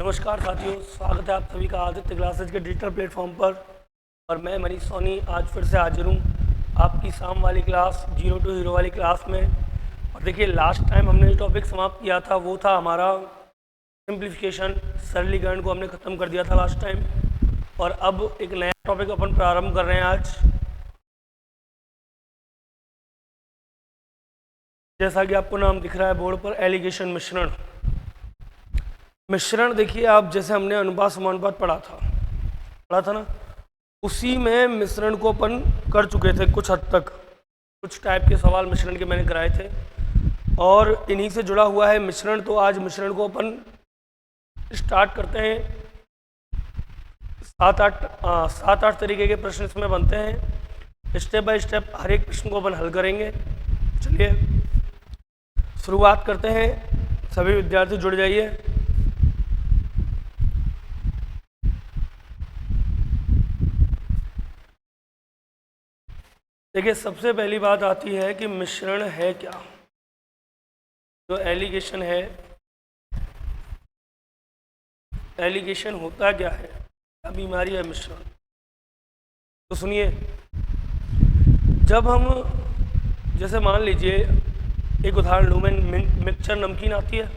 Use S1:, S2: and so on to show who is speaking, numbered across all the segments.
S1: नमस्कार साथियों, स्वागत है आप सभी का आदित्य क्लासेज के डिजिटल प्लेटफॉर्म पर। और मैं मनीष सोनी आज फिर से हाजिर हूँ आपकी शाम वाली क्लास 0 to हीरो वाली क्लास में। और देखिए, लास्ट टाइम हमने जो टॉपिक समाप्त किया था वो था हमारा सिंप्लीफिकेशन, सरलीकरण को हमने ख़त्म कर दिया था लास्ट टाइम। और अब एक नया टॉपिक अपन प्रारंभ कर रहे हैं आज। जैसा कि आपको नाम दिख रहा है बोर्ड पर, एलिगेशन, मिश्रण। देखिए, आप जैसे हमने अनुपात समानुपात पढ़ा था ना, उसी में मिश्रण को अपन कर चुके थे कुछ हद तक। कुछ टाइप के सवाल मिश्रण के मैंने कराए थे और इन्हीं से जुड़ा हुआ है मिश्रण। तो आज मिश्रण को अपन स्टार्ट करते हैं। 7-8 तरीके के प्रश्न इसमें बनते हैं। स्टेप बाय स्टेप हर एक प्रश्न को अपन हल करेंगे। चलिए शुरुआत करते हैं। सभी विद्यार्थी जुड़ जाइए। देखिए, सबसे पहली बात आती है कि मिश्रण है क्या। जो एलिगेशन है, एलिगेशन होता क्या है, क्या बीमारी है मिश्रण। तो सुनिए, जब हम जैसे मान लीजिए एक उदाहरण लूँ मैं, मिक्सचर नमकीन आती है,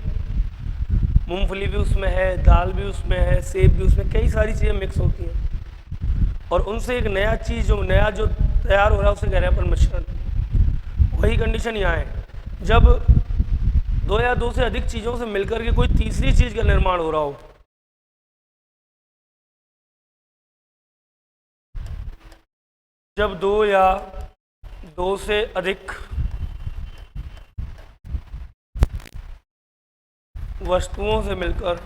S1: मूंगफली भी उसमें है, दाल भी उसमें है, सेब भी उसमें, कई सारी चीज़ें मिक्स होती हैं और उनसे एक नया चीज़ जो तैयार हो रहा है उसे कह रहे हैं अपन मिश्रण। वही कंडीशन यहाँ है। जब दो या दो से अधिक चीज़ों से मिलकर के कोई तीसरी चीज़ का निर्माण हो रहा हो, जब दो या दो से अधिक वस्तुओं से मिलकर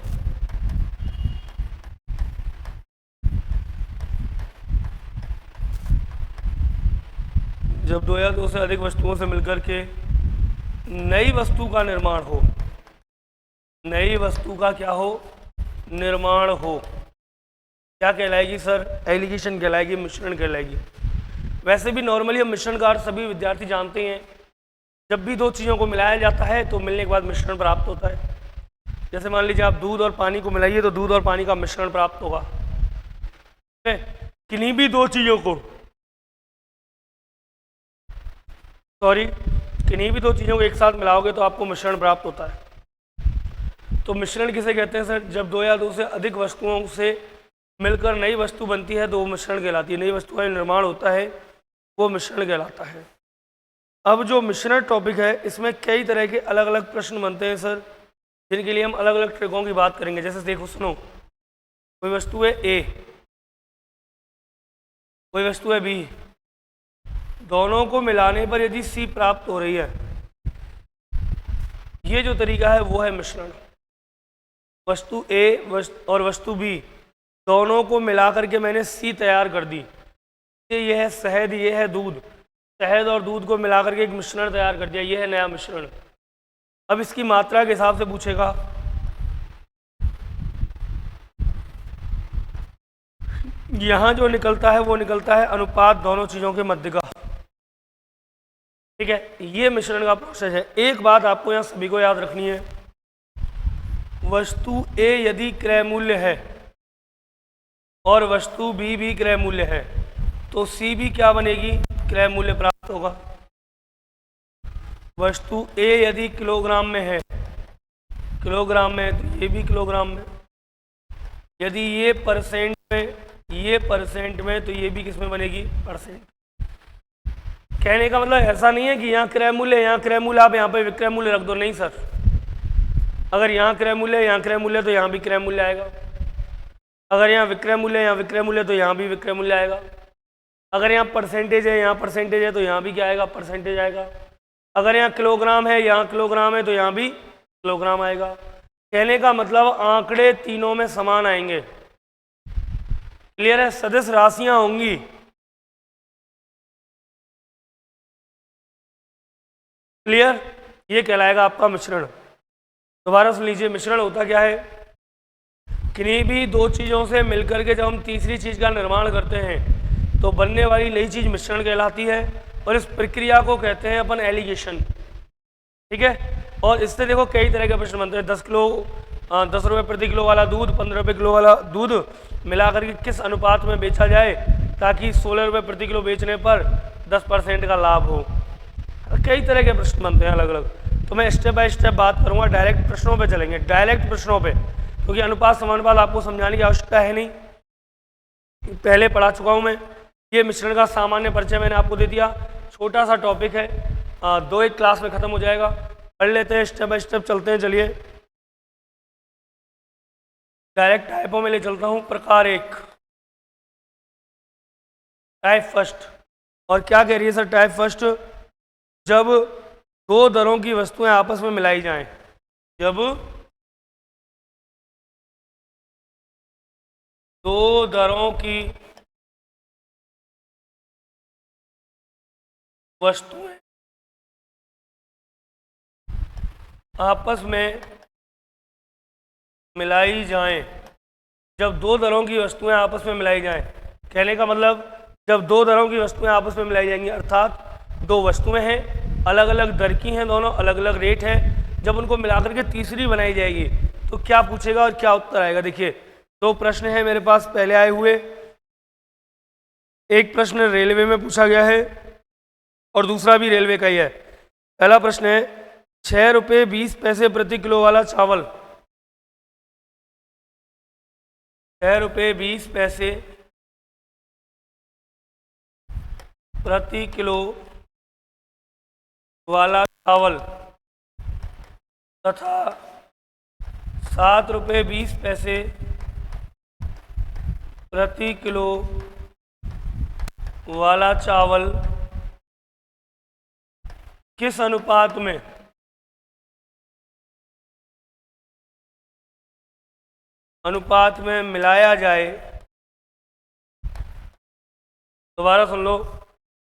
S1: जब दो या दो से अधिक वस्तुओं से मिलकर के नई वस्तु का निर्माण हो, नई वस्तु का क्या हो, निर्माण हो, क्या कहलाएगी सर? एलिगेशन कहलाएगी, मिश्रण कहलाएगी। वैसे भी नॉर्मली हम मिश्रण का अर्थ सभी विद्यार्थी जानते हैं। जब भी दो चीज़ों को मिलाया जाता है तो मिलने के बाद मिश्रण प्राप्त होता है। जैसे मान लीजिए आप दूध और पानी को मिलाइए तो दूध और पानी का मिश्रण प्राप्त होगा। किन्हीं भी दो चीज़ों को किन्हीं भी दो चीज़ों को एक साथ मिलाओगे तो आपको मिश्रण प्राप्त होता है। तो मिश्रण किसे कहते हैं सर? जब दो या दो से अधिक वस्तुओं से मिलकर नई वस्तु बनती है तो वो मिश्रण कहलाती है। नई वस्तु का निर्माण होता है वो मिश्रण कहलाता है। अब जो मिश्रण टॉपिक है इसमें कई तरह के अलग अलग प्रश्न बनते हैं सर, जिनके लिए हम अलग अलग ट्रिकों की बात करेंगे। जैसे देखो, सुनो, कोई वस्तु है ए, कोई वस्तु है बी, दोनों को मिलाने पर यदि सी प्राप्त हो रही है, ये जो तरीका है वो है मिश्रण। वस्तु ए और वस्तु बी दोनों को मिला करके मैंने सी तैयार कर दी। ये है शहद, ये है दूध। शहद और दूध को मिला करके एक मिश्रण तैयार कर दिया, ये है नया मिश्रण। अब इसकी मात्रा के हिसाब से पूछेगा। यहाँ जो निकलता है वो निकलता है अनुपात दोनों चीज़ों के मध्य का। ठीक है, ये मिश्रण का प्रोसेस है। एक बात आपको यहाँ सभी को याद रखनी है, वस्तु ए यदि क्रय मूल्य है और वस्तु बी भी क्रय मूल्य है तो सी भी क्या बनेगी? क्रय मूल्य प्राप्त होगा। वस्तु ए यदि किलोग्राम में है, किलोग्राम में है तो ये भी किलोग्राम में। यदि ये परसेंट में, ये परसेंट में, तो ये भी किस में बनेगी? परसेंट। कहने का मतलब ऐसा नहीं है कि यहाँ क्रय मूल्य, यहाँ क्रय मूल्य, आप यहाँ पे विक्रय मूल्य रख दो। नहीं सर, अगर यहाँ क्रय मूल्य, यहाँ क्रय मूल्य तो यहाँ भी क्रय मूल्य आएगा। अगर यहाँ विक्रय मूल्य, यहाँ विक्रय मूल्य तो यहाँ भी विक्रय मूल्य आएगा। अगर यहाँ परसेंटेज है, यहाँ परसेंटेज है तो यहाँ भी क्या आएगा? परसेंटेज आएगा। अगर यहाँ किलोग्राम है, यहाँ किलोग्राम है तो यहाँ भी किलोग्राम आएगा। कहने का मतलब आंकड़े तीनों में समान आएंगे। क्लियर है? सदिश राशियां होंगी। क्लियर? ये कहलाएगा आपका मिश्रण। दोबारा सुन लीजिए, मिश्रण होता क्या है? किन्हीं भी दो चीज़ों से मिलकर के जब हम तीसरी चीज़ का निर्माण करते हैं तो बनने वाली नई चीज़ मिश्रण कहलाती है और इस प्रक्रिया को कहते हैं अपन एलिगेशन। ठीक है, और इससे देखो कई तरह के प्रश्न बनते हैं। 10 किलो 10 रुपये प्रति किलो वाला दूध 15 रुपये किलो वाला दूध मिलाकर के किस अनुपात में बेचा जाए ताकि 16 रुपये प्रति किलो बेचने पर 10% का लाभ हो। कई तरह के प्रश्न बनते हैं अलग अलग, तो मैं स्टेप बाय स्टेप बात करूंगा। डायरेक्ट प्रश्नों पे चलेंगे, डायरेक्ट प्रश्नों पे, क्योंकि अनुपात समानुपात आपको समझाने की आवश्यकता है नहीं, पहले पढ़ा चुका हूं मैं। ये मिश्रण का सामान्य परिचय मैंने आपको दे दिया, छोटा सा टॉपिक है, 2 एक क्लास में खत्म हो जाएगा। पढ़ लेते हैं, स्टेप बाय स्टेप चलते हैं। चलिए डायरेक्ट टाइपों में ले चलता हूं। प्रकार 1, टाइप फर्स्ट। और क्या कह रही है सर टाइप फर्स्ट? जब 2 दरों की वस्तुएं आपस में मिलाई जाएं, जब 2 दरों की वस्तुएं आपस में मिलाई जाएं, जब 2 दरों की वस्तुएं आपस में मिलाई जाएं, कहने का मतलब जब 2 दरों की वस्तुएं आपस में मिलाई जाएंगी, अर्थात 2 वस्तुएं हैं, अलग अलग दर की हैं, दोनों अलग अलग रेट है, जब उनको मिलाकर के तीसरी बनाई जाएगी तो क्या पूछेगा और क्या उत्तर आएगा। देखिए 2 प्रश्न हैं मेरे पास पहले आए हुए। एक प्रश्न रेलवे में पूछा गया है और दूसरा भी रेलवे का ही है। पहला प्रश्न है 6 रुपये 20 पैसे प्रति किलो वाला चावल, 6 रुपये 20 पैसे प्रति किलो वाला चावल तथा 7 रुपये 20 पैसे प्रति किलो वाला चावल किस अनुपात में मिलाया जाए। दोबारा सुन लो,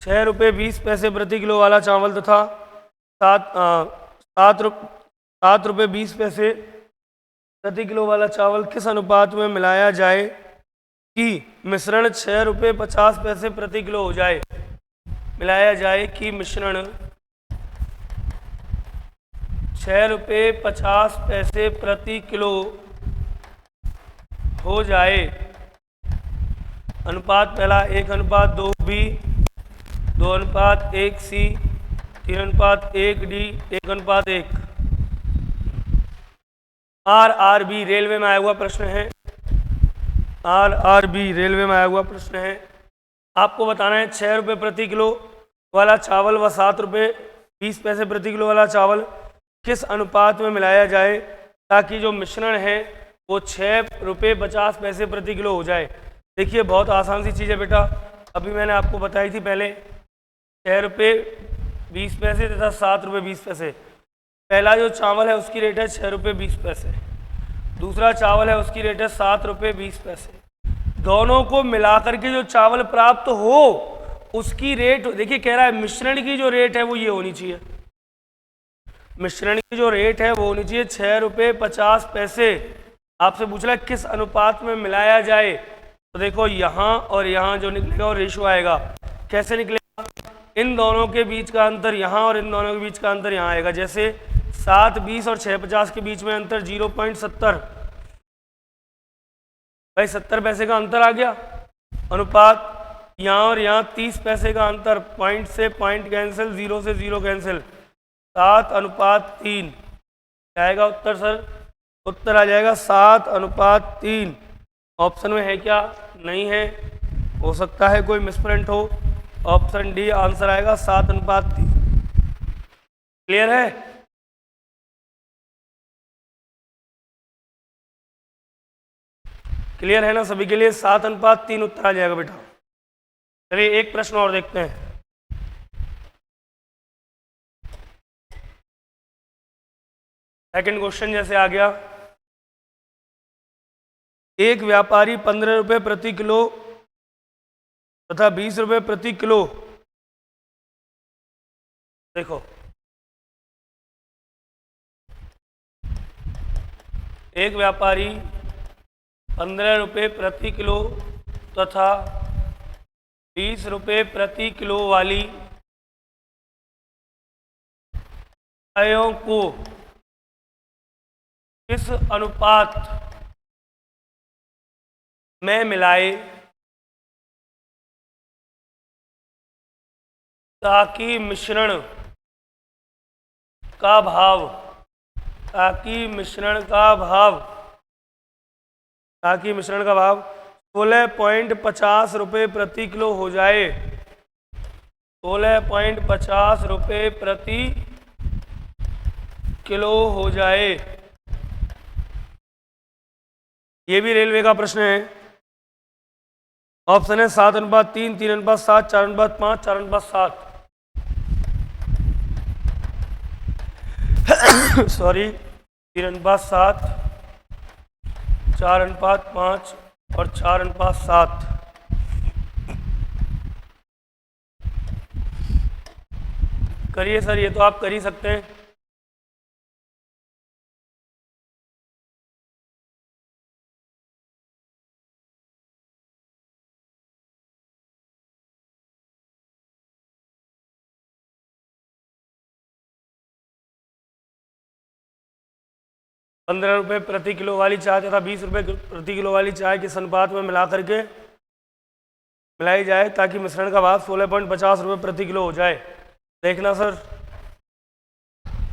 S1: 6 रुपये 20 पैसे प्रति किलो वाला चावल तथा 7 रुपये 20 पैसे प्रति किलो वाला चावल किस अनुपात में मिलाया जाए कि मिश्रण 6 रुपये 50 पैसे प्रति किलो हो जाए। मिलाया जाए कि मिश्रण 6 रुपये 50 पैसे प्रति किलो हो जाए। अनुपात पहला 1:2B, 2:1C, 3:1D, 1:1। RRB railway में आया हुआ प्रश्न है, RRB रेलवे में आया हुआ प्रश्न है। आपको बताना है 6 रुपये प्रति किलो वाला चावल व 7 रुपये 20 पैसे प्रति किलो वाला चावल किस अनुपात में मिलाया जाए ताकि जो मिश्रण है वो 6 रुपये 50 पैसे प्रति किलो हो जाए। देखिए बहुत आसान सी चीज़ है बेटा, अभी मैंने आपको बताई थी पहले, 6 रुपये 20 पैसे तथा 7 रुपये 20 पैसे। पहला जो चावल है उसकी रेट है 6 रुपये 20 पैसे, दूसरा चावल है उसकी रेट है 7 रुपये 20 पैसे। दोनों को मिलाकर के जो चावल प्राप्त हो उसकी रेट, देखिए कह रहा है मिश्रण की जो रेट है वो ये होनी चाहिए, मिश्रण की जो रेट है वो होनी चाहिए 6 रुपये 50 पैसे। आपसे पूछ रहा है किस अनुपात में मिलाया जाए, तो देखो यहाँ और यहाँ जो निकलेगा वो रेशो आएगा। कैसे निकलेगा? इन दोनों के बीच का अंतर यहाँ और इन दोनों के बीच का अंतर यहाँ आएगा। जैसे 7:20 और 6:50 के बीच में अंतर 0.70, भाई 70 पैसे का अंतर आ गया। अनुपात यहाँ और यहाँ 30 पैसे का अंतर, पॉइंट से पॉइंट कैंसिल, 0 से 0 कैंसिल, 7:3 क्या आएगा उत्तर सर? उत्तर आ जाएगा 7:3। ऑप्शन में है क्या? नहीं है, हो सकता है कोई मिसप्रिंट हो। ऑप्शन डी आंसर आएगा 7:3। क्लियर है? क्लियर है ना सभी के लिए? 7:3 उत्तर आ जाएगा बेटा। चलिए एक प्रश्न और देखते हैं। सेकंड क्वेश्चन जैसे आ गया, एक व्यापारी 15 रुपये प्रति किलो तथा 20 रुपये प्रति किलो, देखो एक व्यापारी 15 रुपये प्रति किलो तथा 20 रुपये प्रति किलो वाली मिठाइयों को किस अनुपात में मिलाए ताकि मिश्रण का भाव ताकि मिश्रण का भाव 16.50 रुपये प्रति किलो हो जाए। 16.50 रुपये प्रति किलो हो जाए। ये भी रेलवे का प्रश्न है। ऑप्शन है 7:3, 3:7, 4:5, 4:7। सॉरी, 3:7, 4:5 और 4:7। करिए सर, ये तो आप कर ही सकते हैं। ₹15 प्रति किलो वाली चाय तथा ₹20 प्रति किलो वाली चाय किस अनुपात में मिला करके मिलाई जाए ताकि मिश्रण का भाव 16.50 रुपये प्रति किलो हो जाए। देखना सर,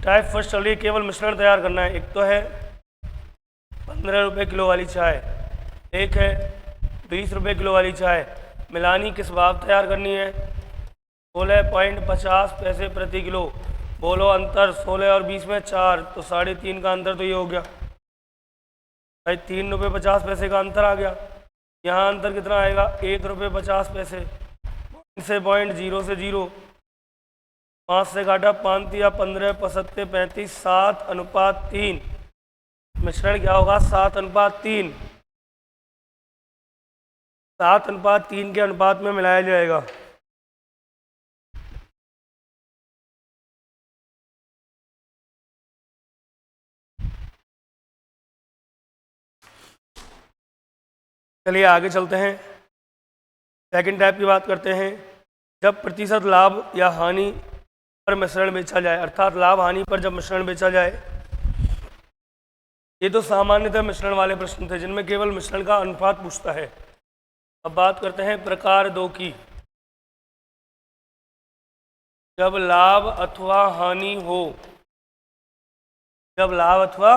S1: टाइप फर्स्ट चल रही है, केवल मिश्रण तैयार करना है। एक तो है ₹15 किलो वाली चाय, एक है ₹20 किलो वाली चाय। मिलानी किस भाव तैयार करनी है? 16.50 पैसे प्रति किलो। बोलो अंतर, 16 और 20 में 4, तो 3.5 का अंतर तो ये हो गया भाई, ₹3.50 का अंतर आ गया। यहाँ अंतर कितना आएगा? ₹1.50 से 0.0 से 0, 5 से काटा 5 या 15, 75, 35, 7:3। मिश्रण क्या होगा? 7:3। 7:3 के अनुपात में मिलाया जाएगा। चलिए आगे चलते हैं, सेकंड टाइप की बात करते हैं। जब प्रतिशत लाभ या हानि पर मिश्रण बेचा जाए, अर्थात लाभ हानि पर जब मिश्रण बेचा जाए। ये तो सामान्यतः मिश्रण वाले प्रश्न थे जिनमें केवल मिश्रण का अनुपात पूछता है। अब बात करते हैं प्रकार 2 की। जब लाभ अथवा हानि हो, जब लाभ अथवा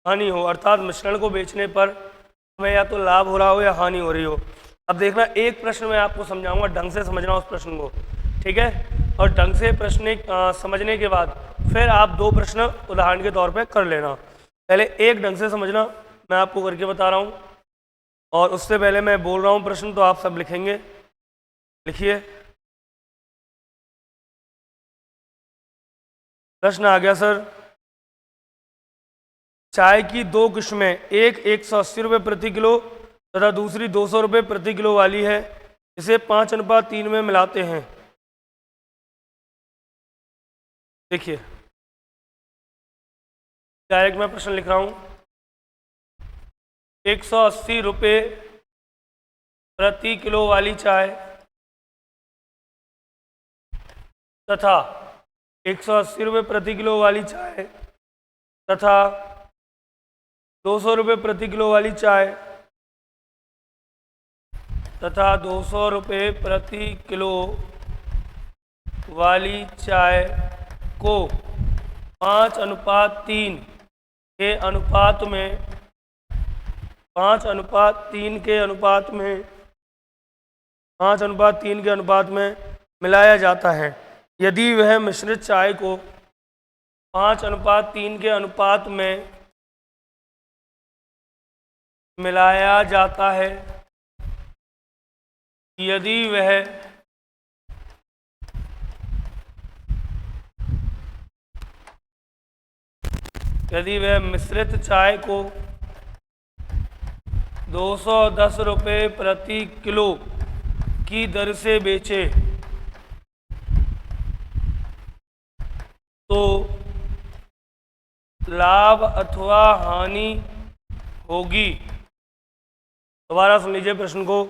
S1: हानि हो, अर्थात मिश्रण को बेचने पर हमें या तो लाभ हो रहा हो या हानि हो रही हो। अब देखना, एक प्रश्न मैं आपको समझाऊंगा, ढंग से समझना उस प्रश्न को, ठीक है? और ढंग से प्रश्न समझने के बाद फिर आप 2 प्रश्न उदाहरण के तौर पे कर लेना। पहले एक ढंग से समझना, मैं आपको करके बता रहा हूँ, और उससे पहले मैं बोल रहा हूँ प्रश्न, तो आप सब लिखेंगे। लिखिए, प्रश्न आ गया सर। चाय की 2 किस्में, एक 180 रुपये प्रति किलो तथा दूसरी 200 रुपये प्रति किलो वाली है, इसे 5:3 में मिलाते हैं। देखिए, डायरेक्ट मैं प्रश्न लिख रहा हूं। 180 रुपये प्रति किलो वाली चाय तथा 180 रुपये प्रति किलो वाली चाय तथा 200 रुपये प्रति किलो वाली चाय तथा 200 रुपये प्रति किलो वाली चाय को 5:3 के अनुपात में 5:3 के अनुपात में 5:3 के अनुपात में मिलाया जाता है। यदि वह मिश्रित चाय को 5:3 के अनुपात में मिलाया जाता है, यदि वह मिश्रित चाय को 210 रुपये प्रति किलो की दर से बेचे तो लाभ अथवा हानि होगी। दोबारा सुन लीजिए प्रश्न को।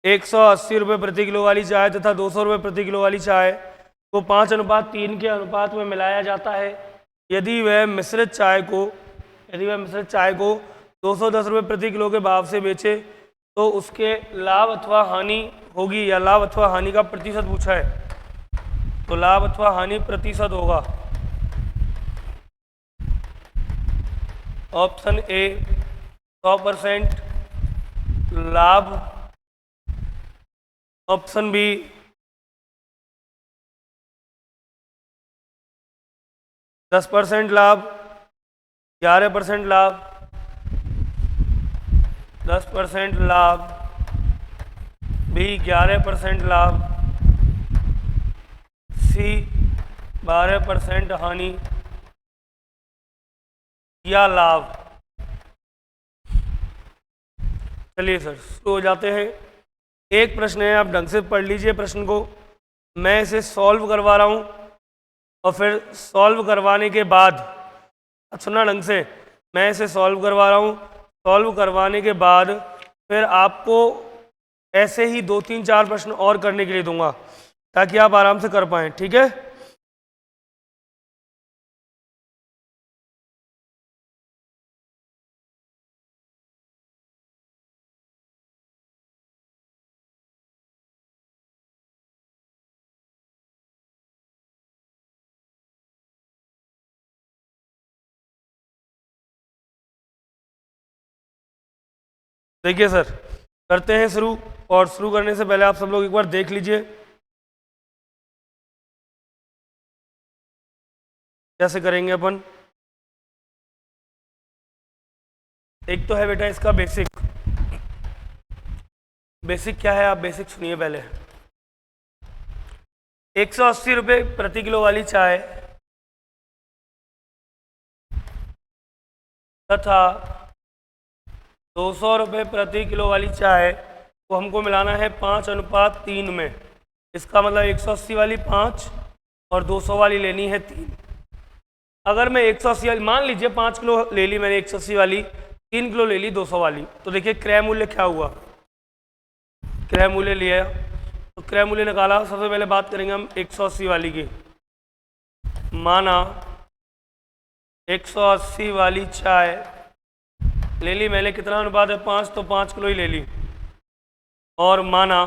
S1: 180 रुपये प्रति किलो वाली चाय तथा 200 रुपये प्रति किलो वाली चाय को 5:3 के अनुपात में मिलाया जाता है। यदि वह मिश्रित चाय को यदि वह मिश्रित चाय को 210 रुपये प्रति किलो के भाव से बेचे तो उसके लाभ अथवा हानि होगी, या लाभ अथवा हानि का प्रतिशत पूछा है, तो लाभ अथवा हानि प्रतिशत होगा ऑप्शन ए 100% लाभ, ऑप्शन बी 10% लाभ, 11% लाभ, 10% लाभ, बी 11% लाभ, सी 12% हानि या लाभ। चलिए सर शुरू हो जाते हैं। एक प्रश्न है, आप ढंग से पढ़ लीजिए प्रश्न को। मैं इसे सॉल्व करवा रहा हूँ और फिर सॉल्व करवाने के बाद, सुनना ढंग से, मैं इसे सॉल्व करवा रहा हूँ, सॉल्व करवाने के बाद फिर आपको ऐसे ही 2-3-4 प्रश्न और करने के लिए दूंगा ताकि आप आराम से कर पाएँ, ठीक है। देखिए सर करते हैं शुरू, और शुरू करने से पहले आप सब लोग एक बार देख लीजिए कैसे करेंगे अपन। एक तो है बेटा इसका बेसिक। बेसिक क्या है, आप बेसिक सुनिए पहले। 180 रुपये प्रति किलो वाली चाय तथा 200 रुपये प्रति किलो वाली चाय को हमको मिलाना है 5:3 में। इसका मतलब 180 वाली 5 और 200 वाली लेनी है 3। अगर मैं 180 वाली, मान लीजिए 5 किलो ले ली मैंने 180 वाली, 3 किलो ले ली 200 वाली, तो देखिए क्रय मूल्य क्या हुआ। क्रय मूल्य लिया तो क्रय मूल्य निकाला। सबसे पहले बात करेंगे हम 180 वाली की। माना 180 वाली चाय ले ली मैंने, कितना अनुपात है 5, तो 5 किलो ही ले ली। और माना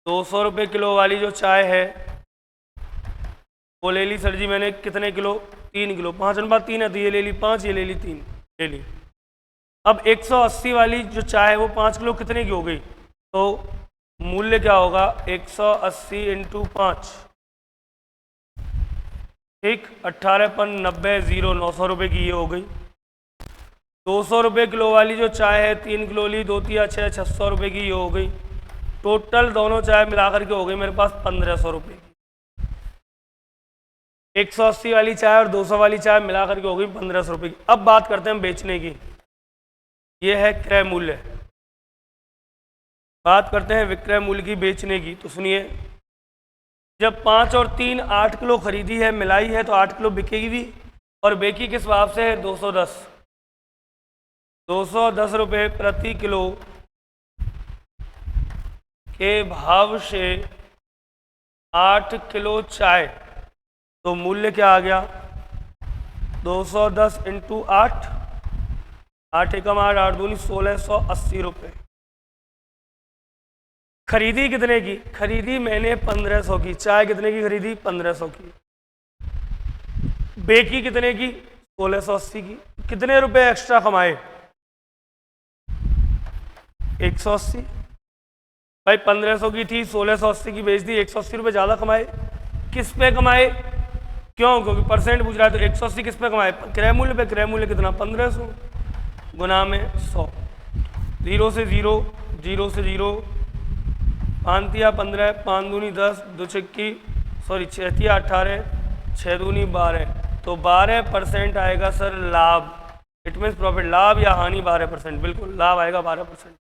S1: 200 रुपये किलो वाली जो चाय है वो ले ली सर जी मैंने, कितने किलो, 3 किलो। 5:3 है तो ये ले ली 5, ये ले ली 3, ले ली। अब 180 वाली जो चाय है वो 5 किलो कितने की हो गई, तो मूल्य क्या होगा 180 × 5, ठीक, 18×90 0, 900 रुपये की ये हो गई। 200 रुपये किलो वाली जो चाय है 3 किलो ली, 2 तिया 6, 600 रुपये की ये हो गई। टोटल दोनों चाय मिलाकर के हो गई मेरे पास 1500 रुपये की। 180 वाली चाय और 200 वाली चाय मिलाकर के हो गई 1500 रुपये की। अब बात करते हैं हम बेचने की। ये है क्रय मूल्य। बात करते हैं विक्रय मूल्य की बेचने की। तो सुनिए, जब 5 और 3 8 किलो खरीदी है, मिलाई है, तो 8 किलो बिकेगी भी, और बेची किस भाव से है 210। 210 रुपये प्रति किलो के भाव से 8 किलो चाय, तो मूल्य क्या आ गया 210 × 8, 8 एकम 8, 8 दूनी 1680 रुपये। खरीदी कितने की, खरीदी मैंने 1500 की। चाय कितने की खरीदी 1500 की। बेची कितने की 1680 की। कितने रुपए एक्स्ट्रा कमाए 180। भाई 1500 की थी, 1680 की बेच दी, 180 रुपये ज़्यादा कमाए। किस पे कमाए, क्यों, क्योंकि परसेंट पूछ रहा है, तो 180 किस पे कमाए, क्रय मूल्य पे। क्रय मूल्य कितना 1500 गुना में 100। 0 से 0, 0 से 0, 5 तिया 15, 5 दूनी 10, 2 छक्की, सॉरी 6 तिया 18, 6 दूनी 12, तो 12% आएगा सर लाभ। इट मीन्स प्रॉफिट, लाभ या हानि 12%, बिल्कुल लाभ आएगा 12%।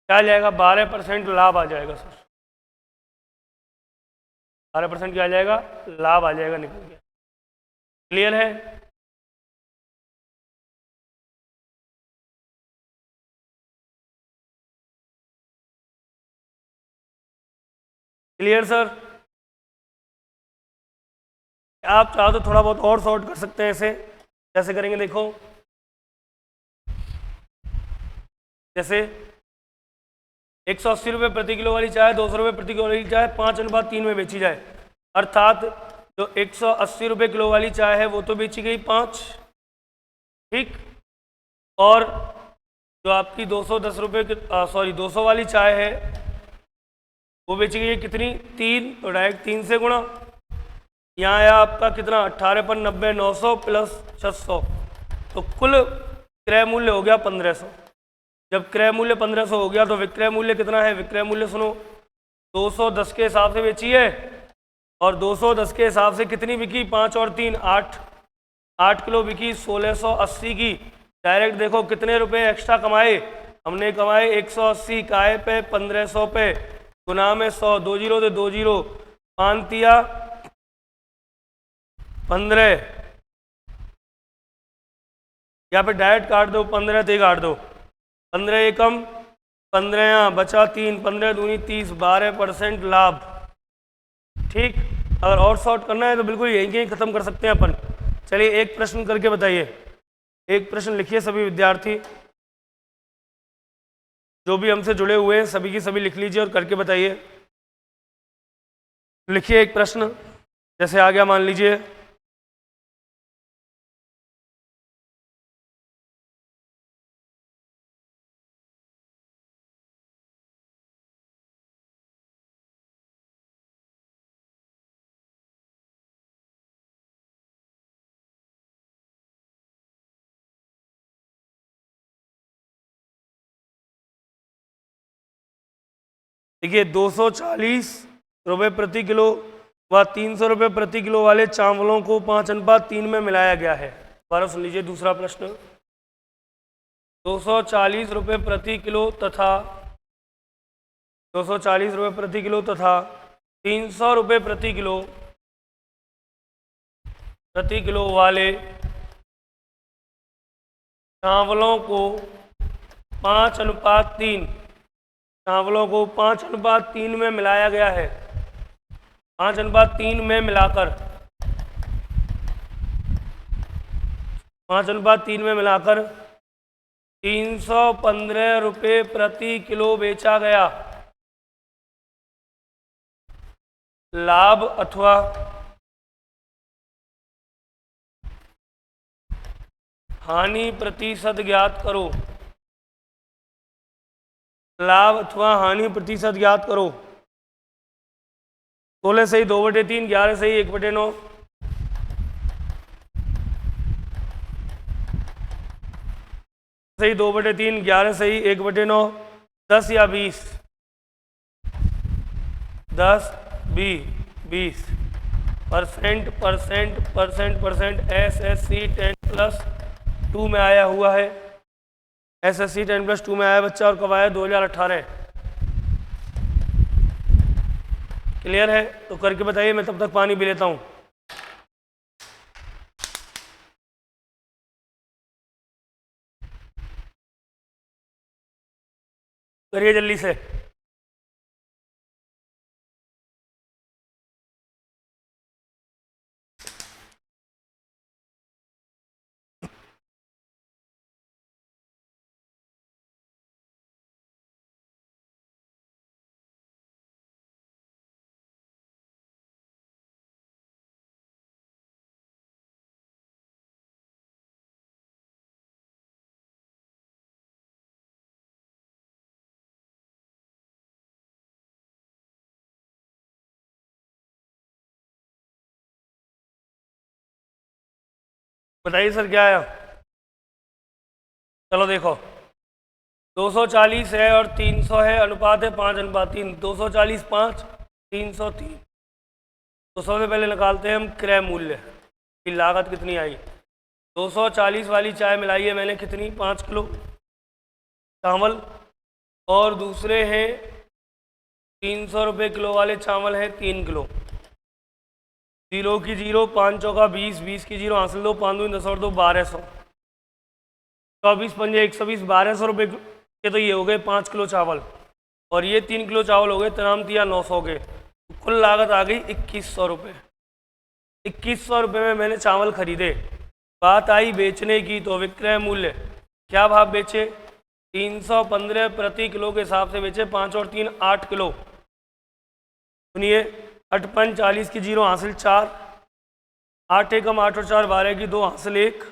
S1: क्या जाएगा 12% लाभ आ जाएगा सर। 12% क्या आ जाएगा, लाभ आ जाएगा, निकल गया। क्लियर है। Clear sir. आप चाहो तो थोड़ा बहुत और सॉर्ट कर सकते हैं इसे। कैसे करेंगे देखो, जैसे 180 रुपये प्रति किलो वाली चाय 200 रुपये प्रति किलो वाली चाय 5:3 में बेची जाए, अर्थात जो 180 रुपये किलो वाली चाय है वो तो बेची गई 5, ठीक, और जो आपकी 210 रुपये की 200 वाली चाय है वो बेची गई है कितनी, 3, तो डायरेक्ट 3 से गुणा। यहाँ आया आपका कितना, 18 पर 90, 900 प्लस 600, तो कुल क्रय मूल्य हो गया 1500। जब क्रय मूल्य 1500 हो गया तो विक्रय मूल्य कितना है, विक्रय मूल्य सुनो, 210 के हिसाब से बेची है और 210 के हिसाब से कितनी बिकी, 5 और 3 8, 8 किलो बिकी 1680 की। डायरेक्ट देखो कितने रुपए एक्स्ट्रा कमाए, हमने कमाए 180 काय पे 1500 पे, गुना में 100, 2 जीरो तो 2 जीरो, 5 तिया 15, यहाँ पे डायरेक्ट काट दो, 15 ते काट दो, 15 एकम 15, यहाँ बचा 3, 15 दूनी 30, 12% लाभ। ठीक, अगर और शॉर्ट करना है तो बिल्कुल यहीं खत्म कर सकते हैं अपन। चलिए एक प्रश्न करके बताइए, एक प्रश्न लिखिए सभी विद्यार्थी जो भी हमसे जुड़े हुए हैं, सभी की सभी लिख लीजिए और करके बताइए। लिखिए एक प्रश्न, जैसे आ गया मान लीजिए, देखिए 240 रुपये प्रति किलो व 300 रुपये प्रति किलो वाले चावलों को 5:3 में मिलाया गया है। दोबारा सुन लीजिए दूसरा प्रश्न, 240 रुपये प्रति किलो तथा 240 रुपये प्रति किलो तथा 300 रुपये प्रति किलो वाले चावलों को 5:3 चावलों को 5:3 में मिलाया गया है। 5:3 में मिलाकर 5:3 में मिलाकर 315 रुपये प्रति किलो बेचा गया। लाभ अथवा हानि प्रतिशत ज्ञात करो। लाभ अथवा हानि प्रतिशत ज्ञात करो। 16 सही 2/3, 11 सही 1/9, सही 2/3, 11 सही 1/9, 10 या 20, 10 20 परसेंट SSC 10+2 में आया हुआ है। SSC 10+2 में आया बच्चा, और कब आया, 2018। क्लियर है, तो करके बताइए, मैं तब तक पानी पी लेता हूँ। करिए जल्दी से। बताइए सर क्या आया। चलो देखो, 240 है और 300 है, अनुपात है 5:3, 240 5, 300 3। तो सबसे पहले निकालते हैं हम क्रय मूल्य की लागत कितनी आई। 240 वाली चाय मिलाई है मैंने कितनी, 5 किलो चावल, और दूसरे हैं 300 रुपये किलो वाले चावल हैं 3 किलो। 0 की 0, 5 चौका 20, 20 की 0 हासिल 2, 5 दूनी 10 और 2 1200, 24 पंजे 120, 1200 रुपये के तो ये हो गए 5 किलो चावल, और ये 3 किलो चावल हो गए तनाम तिया 900 के। तो कुल लागत आ गई 2100 रुपये। 2100 रुपये में मैंने चावल खरीदे, बात आई बेचने की, तो विक्रय मूल्य क्या भाव बेचे? 315 प्रति किलो के हिसाब से बेचे। 5 और 3 8 किलो। सुनिए, 8 5 40 की 0 हासिल 4, 8 एकम 8 और 4 12 की 2 हासिल 1,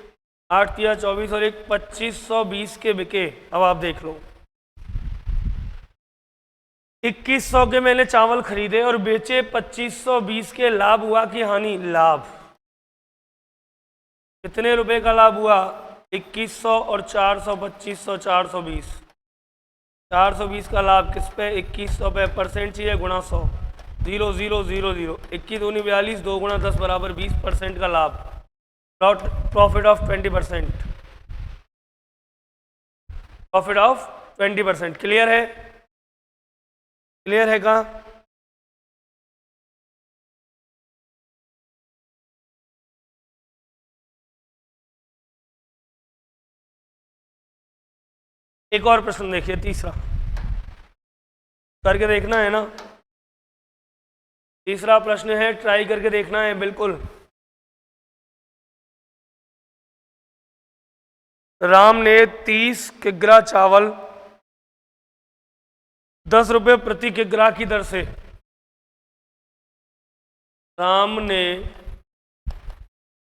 S1: 8 तिया 24 और 1 2520 के बिके। अब आप देख लो, 2100 के मैंने चावल खरीदे और बेचे 2520 के, लाभ हुआ कि हानि? लाभ। कितने रुपए का लाभ हुआ? 2100 और 400, 2500 420, 420 का लाभ किस पे? 2100 पे। परसेंट चाहिए, गुणा 100, 0 0 0 0, 21 दूनी 42, 2 गुणा 10 बराबर 20% का लाभ। Profit of 20%, profit of 20%। Clear है? क्लियर है कहाँ? एक और प्रश्न देखिए, तीसरा करके देखना है ना। तीसरा प्रश्न है, ट्राई करके देखना है बिल्कुल। राम ने 30 किग्रा चावल 10 रुपये प्रति किग्रा की दर से, राम ने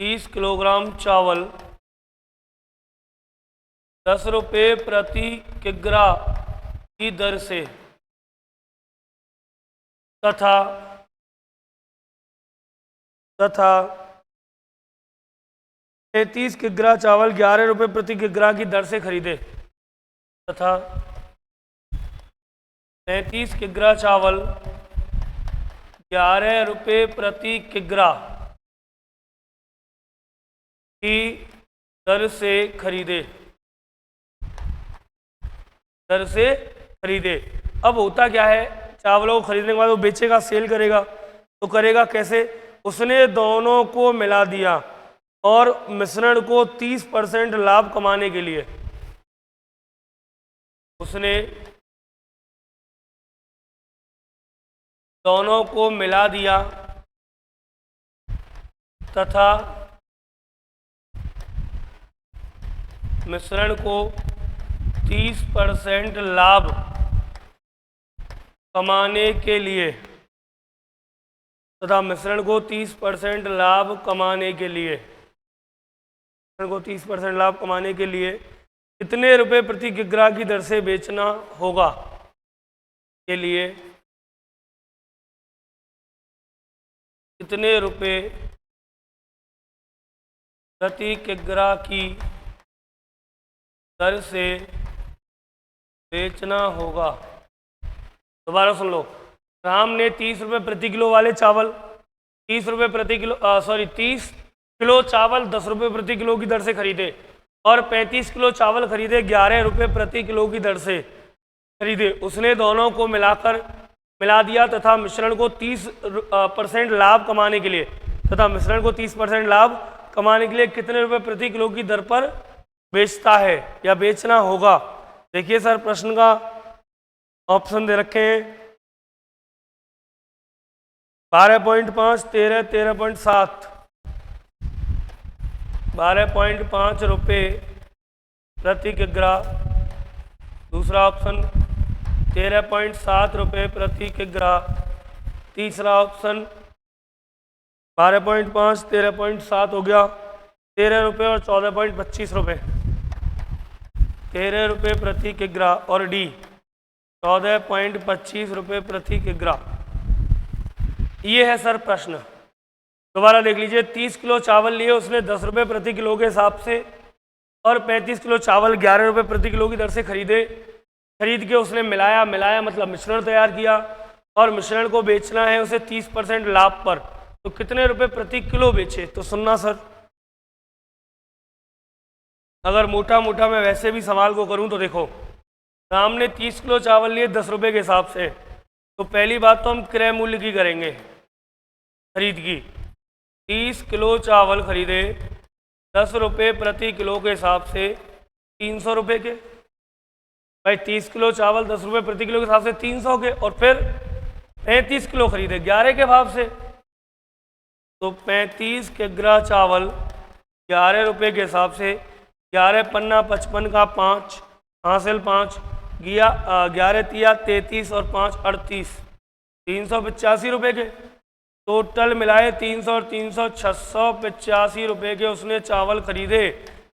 S1: 30 किलोग्राम चावल 10 रुपये प्रति किग्रा की दर से तथा 33 किग्रा चावल 11 रुपये प्रति किग्रा की दर से खरीदे, तथा 33 किग्रा चावल 11 रुपये प्रति किग्रा की दर से खरीदे, दर से खरीदे। अब होता क्या है, चावलों को खरीदने के बाद वो बेचेगा, सेल करेगा, तो करेगा कैसे? उसने दोनों को मिला दिया और मिश्रण को 30% लाभ कमाने के लिए, उसने दोनों को मिला दिया तथा मिश्रण को 30% लाभ कमाने के लिए, तथा मिश्रण को 30% लाभ कमाने के लिए, मिश्रण को 30% लाभ कमाने के लिए कितने रुपए प्रति किग्रा की दर से बेचना होगा? के लिए कितने रुपए प्रति किग्रा की दर से बेचना होगा? दोबारा सुन लो। राम ने 30 रुपये प्रति किलो वाले चावल 30 रुपये प्रति किलो 30 किलो चावल 10 रुपये प्रति किलो की दर से खरीदे और 35 किलो चावल खरीदे 11 रुपये प्रति किलो की दर से खरीदे। उसने दोनों को मिला दिया तथा मिश्रण को 30% लाभ कमाने के लिए, तथा मिश्रण को 30% लाभ कमाने के लिए कितने रुपए प्रति किलो की दर पर बेचता है या बेचना होगा? देखिए सर, प्रश्न का ऑप्शन दे रखे हैं 12.5, 13, 13.7, 12.5 रुपये प्रति किग्रा। दूसरा ऑप्शन 13.7 रुपये प्रति किग्रा। तीसरा ऑप्शन 12.5, 13.7 हो गया 13 रुपये और 14.25 रुपये, 13 रुपये प्रति किग्रा। और डी 14.25 रुपये प्रति किग्रा। ये है सर प्रश्न। दोबारा देख लीजिए, 30 किलो चावल लिए उसने 10 रुपये प्रति किलो के हिसाब से और 35 किलो चावल 11 रुपये प्रति किलो की दर से खरीद के उसने मिलाया मतलब मिश्रण तैयार किया और मिश्रण को बेचना है उसे 30% लाभ पर, तो कितने रुपए प्रति किलो बेचे? तो सुनना सर, अगर मोटा मैं वैसे भी सवाल को करूं तो देखो, राम ने 30 किलो चावल लिए 10 रुपये के हिसाब से, तो पहली बात तो हम क्रय मूल्य की करेंगे, खरीद की। 30 किलो चावल खरीदे 10 रुपये प्रति किलो के हिसाब से 300 रुपये के। भाई 30 किलो चावल 10 रुपये प्रति किलो के हिसाब से 300 के, और फिर 35 किलो खरीदे 11 के भाव से, तो 35 किग्रा चावल 11 रुपये के हिसाब से 11 पन्ना 55 का 5 हासिल 5 11 तिया 33 और 5 38 385 रुपये के टोटल मिलाए 300 और 300 685 रुपये के उसने चावल खरीदे।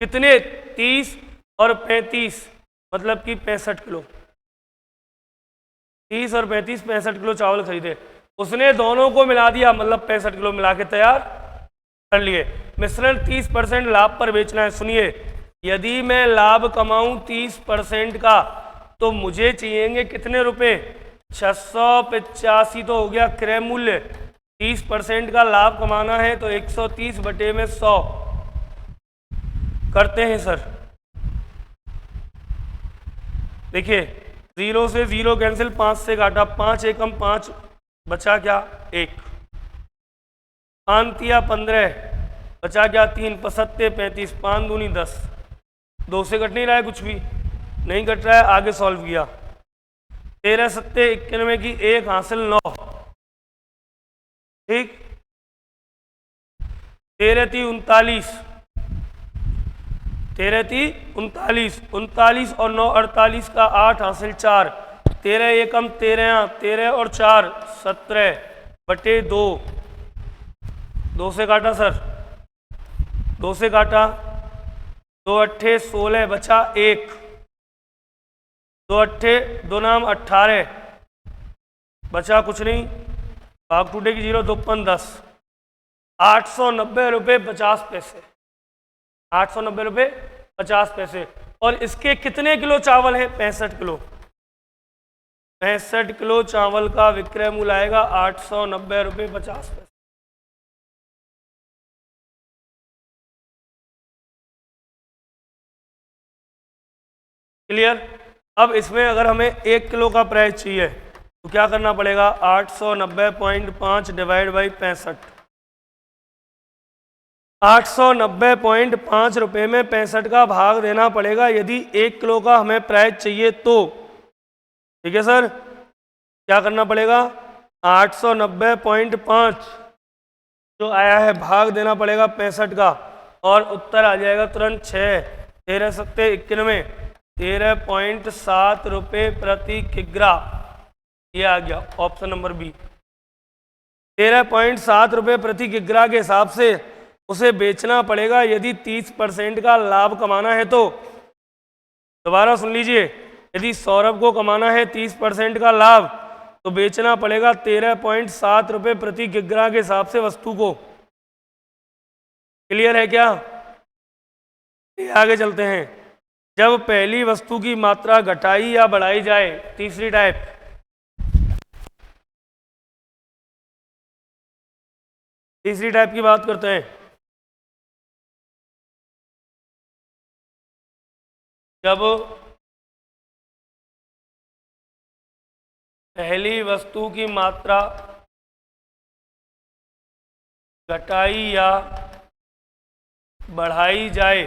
S1: कितने? 30 और 35 मतलब कि 65 किलो। 30 और 35 65 किलो चावल खरीदे उसने, दोनों को मिला दिया मतलब 65 किलो मिला के तैयार कर लिए। मिश्रण 30% लाभ पर बेचना है। सुनिए, यदि मैं लाभ कमाऊं 30% का तो मुझे चाहिएंगे कितने रुपए? 685 तो हो गया क्रय मूल्य। 30% का लाभ कमाना है तो 130 बटे में 100 करते हैं सर। देखिए 0 से 0 कैंसिल, 5 से काटा, 5 एकम 5 बचा क्या? 1 5 तिया 15 बचा क्या? 3 पसत्ते 35 5 दूनी 10। 2 से कट नहीं रहा है, कुछ भी नहीं कट रहा है। आगे सॉल्व किया 13 सत्ते 91 की 1 हासिल 9, ठीक। 13 ती 39, 13 ती 39, 39 और 9 48 का 8 हासिल 4, 13 एकम 13, 13 और 4 17 बटे 2। 2 से काटा सर, 2 से काटा, 2 अट्ठे 16 बचा 1, 2 अट्ठे 2 नाम 18 बचा कुछ नहीं, भाग टूटेगी 0, 2 पन 10। 890 रुपये 50 पैसे, 890 रुपये 50 पैसे। और इसके कितने किलो चावल है? 65 किलो। 65 किलो चावल का विक्रय मूल्य आएगा 890 रुपये 50 पैसे। क्लियर? अब इसमें अगर हमें 1 किलो का प्राइस चाहिए तो क्या करना पड़ेगा? 890.5 डिवाइड बाई 65। 890.5 रुपये में 65 का भाग देना पड़ेगा यदि 1 किलो का हमें प्राइस चाहिए तो। ठीक है सर, क्या करना पड़ेगा? 890.5 जो आया है भाग देना पड़ेगा 65 का, और उत्तर आ जाएगा तुरंत 6, 13 सत्ते 91, 13.7 रुपये प्रति किग्रा। ये आ गया ऑप्शन नंबर बी। 13.7 रुपये प्रति किग्रा के हिसाब से उसे बेचना पड़ेगा यदि 30% का लाभ कमाना है तो। दोबारा सुन लीजिए, यदि सौरभ को कमाना है 30% का लाभ तो बेचना पड़ेगा 13.7 रुपये प्रति किग्रा के हिसाब से वस्तु को। क्लियर है क्या? आगे चलते हैं। जब पहली वस्तु की मात्रा घटाई या बढ़ाई जाए, तीसरी टाइप। तीसरी टाइप की बात करते हैं। जब पहली वस्तु की मात्रा घटाई या बढ़ाई जाए,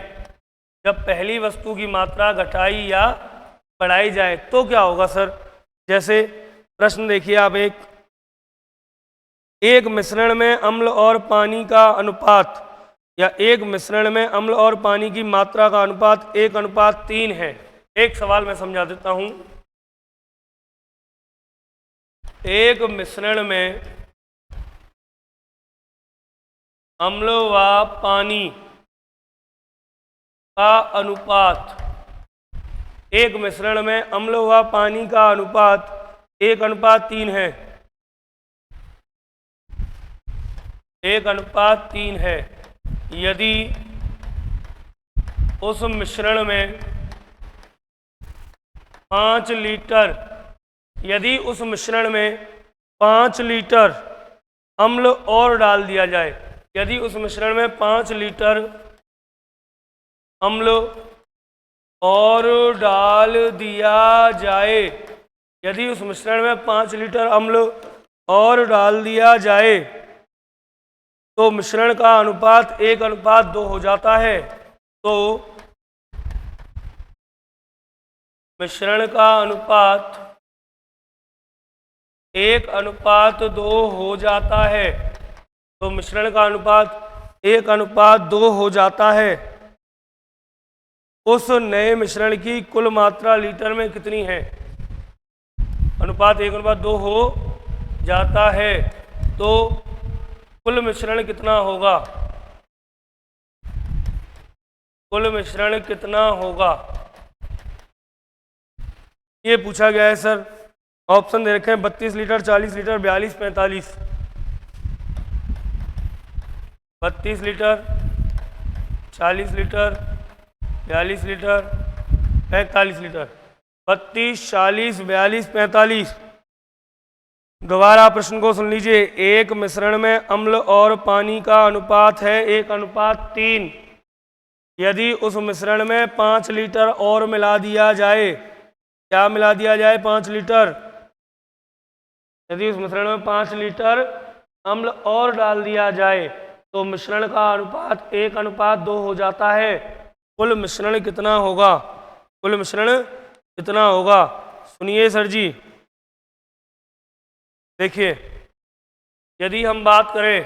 S1: जब पहली वस्तु की मात्रा घटाई या बढ़ाई जाए तो क्या होगा सर? जैसे प्रश्न देखिए आप, एक मिश्रण में अम्ल और पानी का अनुपात, या एक मिश्रण में अम्ल और पानी की मात्रा का अनुपात 1:3 है। एक सवाल मैं समझा देता हूं। एक मिश्रण में अम्ल व पानी का अनुपात, एक मिश्रण में अम्ल व पानी का अनुपात 1:3 है। 1:3 है। यदि उस मिश्रण में 5 लीटर, यदि उस मिश्रण में 5 लीटर अम्ल और डाल दिया जाए, यदि उस मिश्रण में 5 लीटर अम्ल और डाल दिया जाए, यदि उस मिश्रण में 5 लीटर अम्ल और डाल दिया जाए तो मिश्रण का अनुपात 1:2 हो जाता है। तो मिश्रण का अनुपात 1:2 हो जाता है। तो मिश्रण का अनुपात 1:2 हो जाता है। उस नए मिश्रण की कुल मात्रा लीटर में कितनी है? अनुपात 1:2 हो जाता है तो कुल मिश्रण कितना होगा? कुल मिश्रण कितना होगा, ये पूछा गया है सर। ऑप्शन दे रखे हैं 32 litre, 40 litre, 42, 45। 32 litre, 40 litre, 42 litre, 45 litre. 32, 40, 42, 45। दोबारा प्रश्न को सुन लीजिए। एक मिश्रण में अम्ल और पानी का अनुपात है 1:3। यदि उस मिश्रण में 5 लीटर और मिला दिया जाए, क्या मिला दिया जाए? 5 लीटर। यदि उस मिश्रण में 5 लीटर अम्ल और डाल दिया जाए तो मिश्रण का अनुपात 1:2 हो जाता है। कुल मिश्रण कितना होगा? कुल मिश्रण कितना होगा? सुनिए सर जी, देखिए, यदि हम बात करें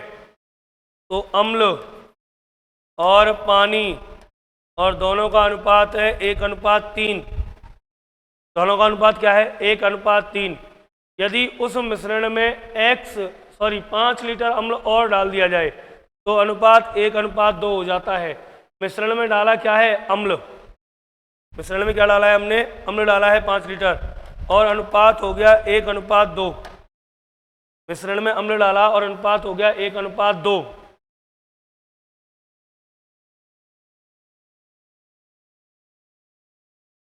S1: तो अम्ल और पानी और दोनों का अनुपात है 1:3। दोनों का अनुपात क्या है? 1:3। यदि उस मिश्रण में 5 लीटर अम्ल और डाल दिया जाए तो अनुपात 1:2 हो जाता है। मिश्रण में डाला क्या है? अम्ल। मिश्रण में क्या डाला है हमने? अम्ल डाला है 5 लीटर और अनुपात हो गया 1:2। मिश्रण में अम्ल डाला और अनुपात हो गया 1:2।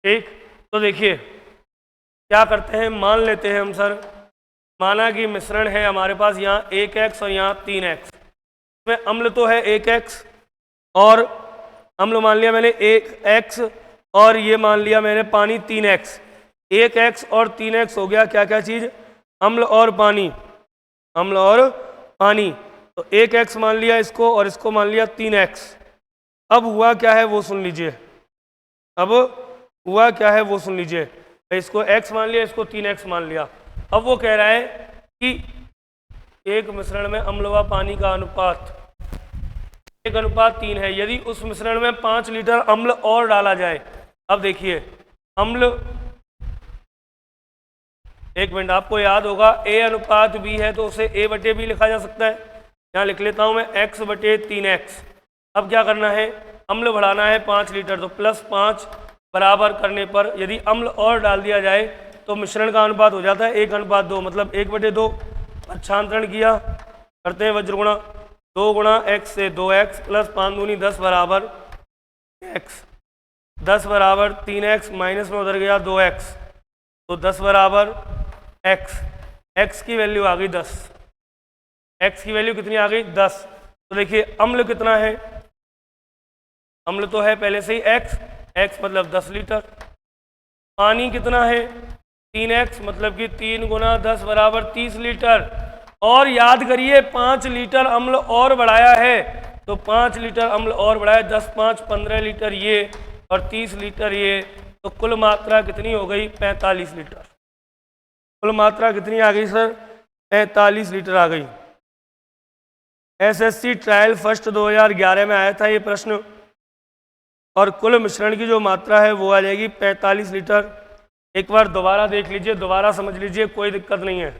S1: ठीक, तो देखिए क्या करते हैं, मान लेते हैं हम सर, माना कि मिश्रण है हमारे पास यहाँ 1x और यहाँ 3x। इसमें अम्ल तो है 1x और अम्ल मान लिया मैंने 1x और ये मान लिया मैंने पानी 3x। 1x और 3x हो गया क्या क्या चीज़? अम्ल और पानी। अम्ल और पानी। तो 1x मान लिया इसको और इसको मान लिया 3x। अब हुआ क्या है वो सुन लीजिए। अब हुआ क्या है वो सुन लीजिए। इसको x मान लिया, इसको 3x मान लिया। अब वो कह रहा है कि एक मिश्रण में अम्ल व पानी का अनुपात 1:3 है। यदि उस मिश्रण में 5 लीटर अम्ल और डाला जाए, अब देखिए अम्ल, एक मिनट, आपको याद होगा A/B है तो उसे A/B लिखा जा सकता है। यहाँ लिख लेता हूँ मैं x/3x। अब क्या करना है? अम्ल बढ़ाना है 5 लीटर, तो +5 बराबर करने पर यदि अम्ल और डाल दिया जाए तो मिश्रण का अनुपात हो जाता है 1:2, मतलब 1/2। पक्षांतरण किया, करते हैं वज्रगुणा। 2 गुणा x से 2x + 5 दूनी 10 बराबर x। 10 बराबर 3x, माइनस में उधर गया 2x, तो 10 बराबर x। x की वैल्यू आ गई 10। x की वैल्यू कितनी आ गई? 10। तो देखिए अम्ल कितना है? अम्ल तो है पहले से ही x मतलब 10 लीटर। पानी कितना है? 3x, मतलब कि 3 गुना 10 बराबर 30 लीटर। और याद करिए 5 लीटर अम्ल और बढ़ाया है, तो 5 लीटर अम्ल और बढ़ाया, 10 5 15 लीटर ये और 30 लीटर ये, तो कुल मात्रा कितनी हो गई? 45 लीटर। कुल मात्रा कितनी आ गई सर? 45 लीटर आ गई। SSC ट्रायल फर्स्ट 2011 में आया था ये प्रश्न, और कुल मिश्रण की जो मात्रा है वो आ जाएगी 45 लीटर। एक बार दोबारा देख लीजिए, दोबारा समझ लीजिए, कोई दिक्कत नहीं है,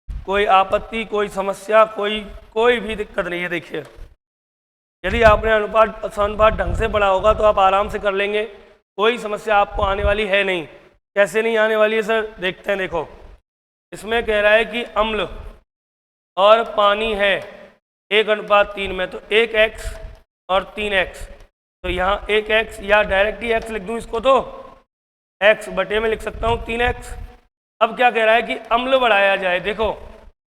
S1: कोई आपत्ति, कोई समस्या, कोई भी दिक्कत नहीं है। देखिए यदि आपने अनुपात ढंग से पढ़ा होगा तो आप आराम से कर लेंगे, कोई समस्या आपको आने वाली है नहीं। कैसे नहीं आने वाली है सर? देखते हैं। देखो इसमें कह रहा है कि अम्ल और पानी है 1:3 में, तो 1x और 3x, तो यहाँ 1x या डायरेक्ट ही x लिख दूँ इसको, तो x बटे में लिख सकता हूँ 3x। अब क्या कह रहा है कि अम्ल बढ़ाया जाए। देखो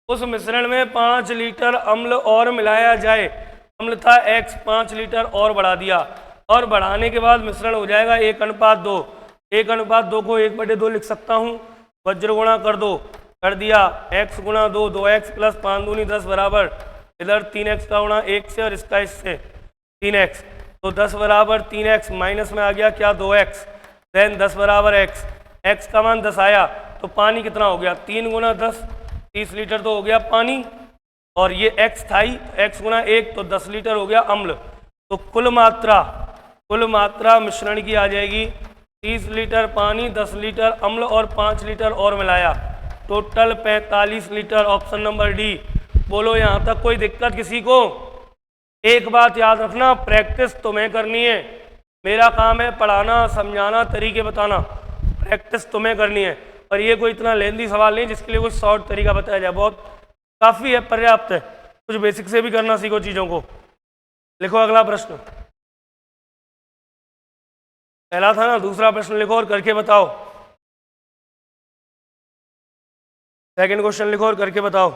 S1: उस मिश्रण में 5 लीटर अम्ल और मिलाया जाए। अम्ल था x, 5 लीटर और बढ़ा दिया, और बढ़ाने के बाद मिश्रण हो जाएगा 1:2। 1:2 को 1/2 लिख सकता हूँ, वज्र गुणा कर दो, कर दिया, x गुणा 2 2x + 5 दूनी 10 बराबर, इधर 3x का गुणा 1 से और इसका इससे 3x, तो 10 बराबर 3x, माइनस में आ गया क्या? 2x, देन 10 बराबर x। x का मान 10 आया, तो पानी कितना हो गया? 3 गुना 10, 30 लीटर तो हो गया पानी, और ये x था ही, x गुना 1 तो 10 लीटर हो गया अम्ल। तो कुल मात्रा मिश्रण की आ जाएगी 30 लीटर पानी, 10 लीटर अम्ल और 5 लीटर और मिलाया, total 45 litre. Option number D. बोलो यहाँ तक कोई दिक्कत किसी को? एक बात याद रखना, प्रैक्टिस तुम्हें करनी है, मेरा काम है पढ़ाना, समझाना, तरीके बताना, प्रैक्टिस तुम्हें करनी है। और ये कोई इतना लेंदी सवाल नहीं जिसके लिए कोई शॉर्ट तरीका बताया जाए, बहुत काफ़ी है, पर्याप्त है। कुछ बेसिक से भी करना सीखो चीज़ों को। लिखो अगला प्रश्न। पहला था ना, दूसरा प्रश्न लिखो और करके बताओ। सेकंड क्वेश्चन लिखो और करके बताओ।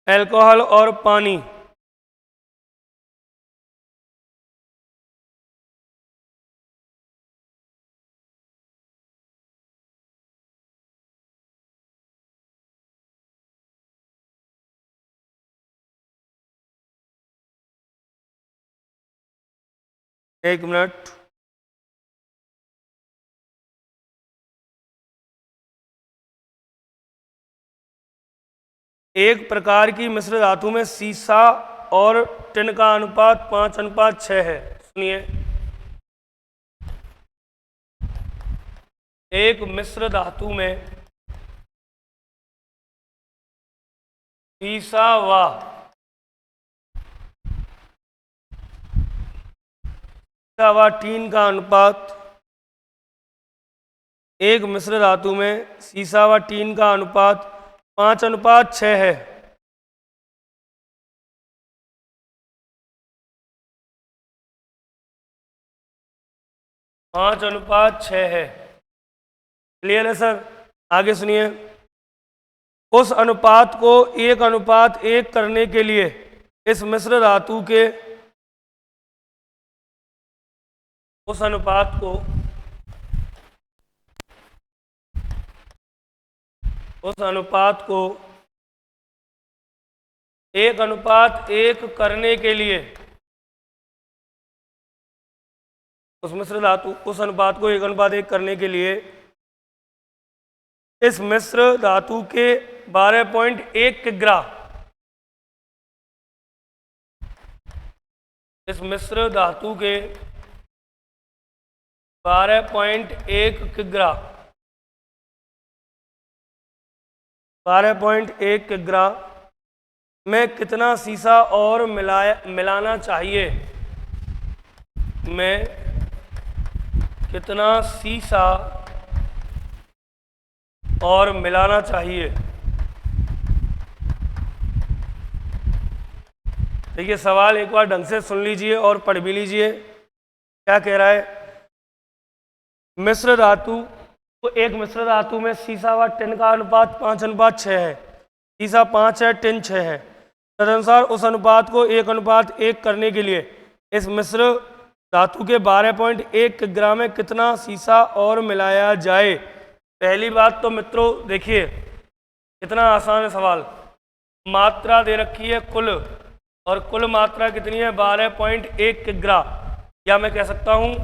S1: अल्कोहल और पानी, एक मिनट। एक प्रकार की मिश्र धातु में सीसा और टिन का अनुपात 5:6 है। सुनिए, एक मिश्र धातु में सीसा व टीन का अनुपात, एक मिश्र धातु में सीसा व टीन का अनुपात 5:6 है। पाँच अनुपात 6 है। क्लियर है सर? आगे सुनिए, उस अनुपात को 1:1 करने के लिए इस मिश्र धातु के उस अनुपात को 1:1 करने के लिए उस अनुपात को 1:1 करने के लिए इस मिश्र धातु के 12.1 किग्रा, इस मिश्र धातु के 12.1 किग्रा 12.1 किग्रा में कितना सीसा और मिलाना चाहिए? में कितना सीसा और मिलाना चाहिए? देखिए, सवाल एक बार ढंग से सुन लीजिए और पढ़ भी लीजिए। क्या कह रहा है? मिश्र धातु, तो एक मिश्र धातु में सीसा व टिन का अनुपात 5:6 है। सीसा 5 है, टिन 6 है। तदनुसार उस अनुपात को 1:1 करने के लिए इस मिश्र धातु के 12.1 किग्रा में कितना सीसा और मिलाया जाए? पहली बात तो मित्रों देखिए, कितना आसान है सवाल। मात्रा दे रखी है कुल, और कुल मात्रा कितनी है? 12.1 किग्रा, या मैं कह सकता हूँ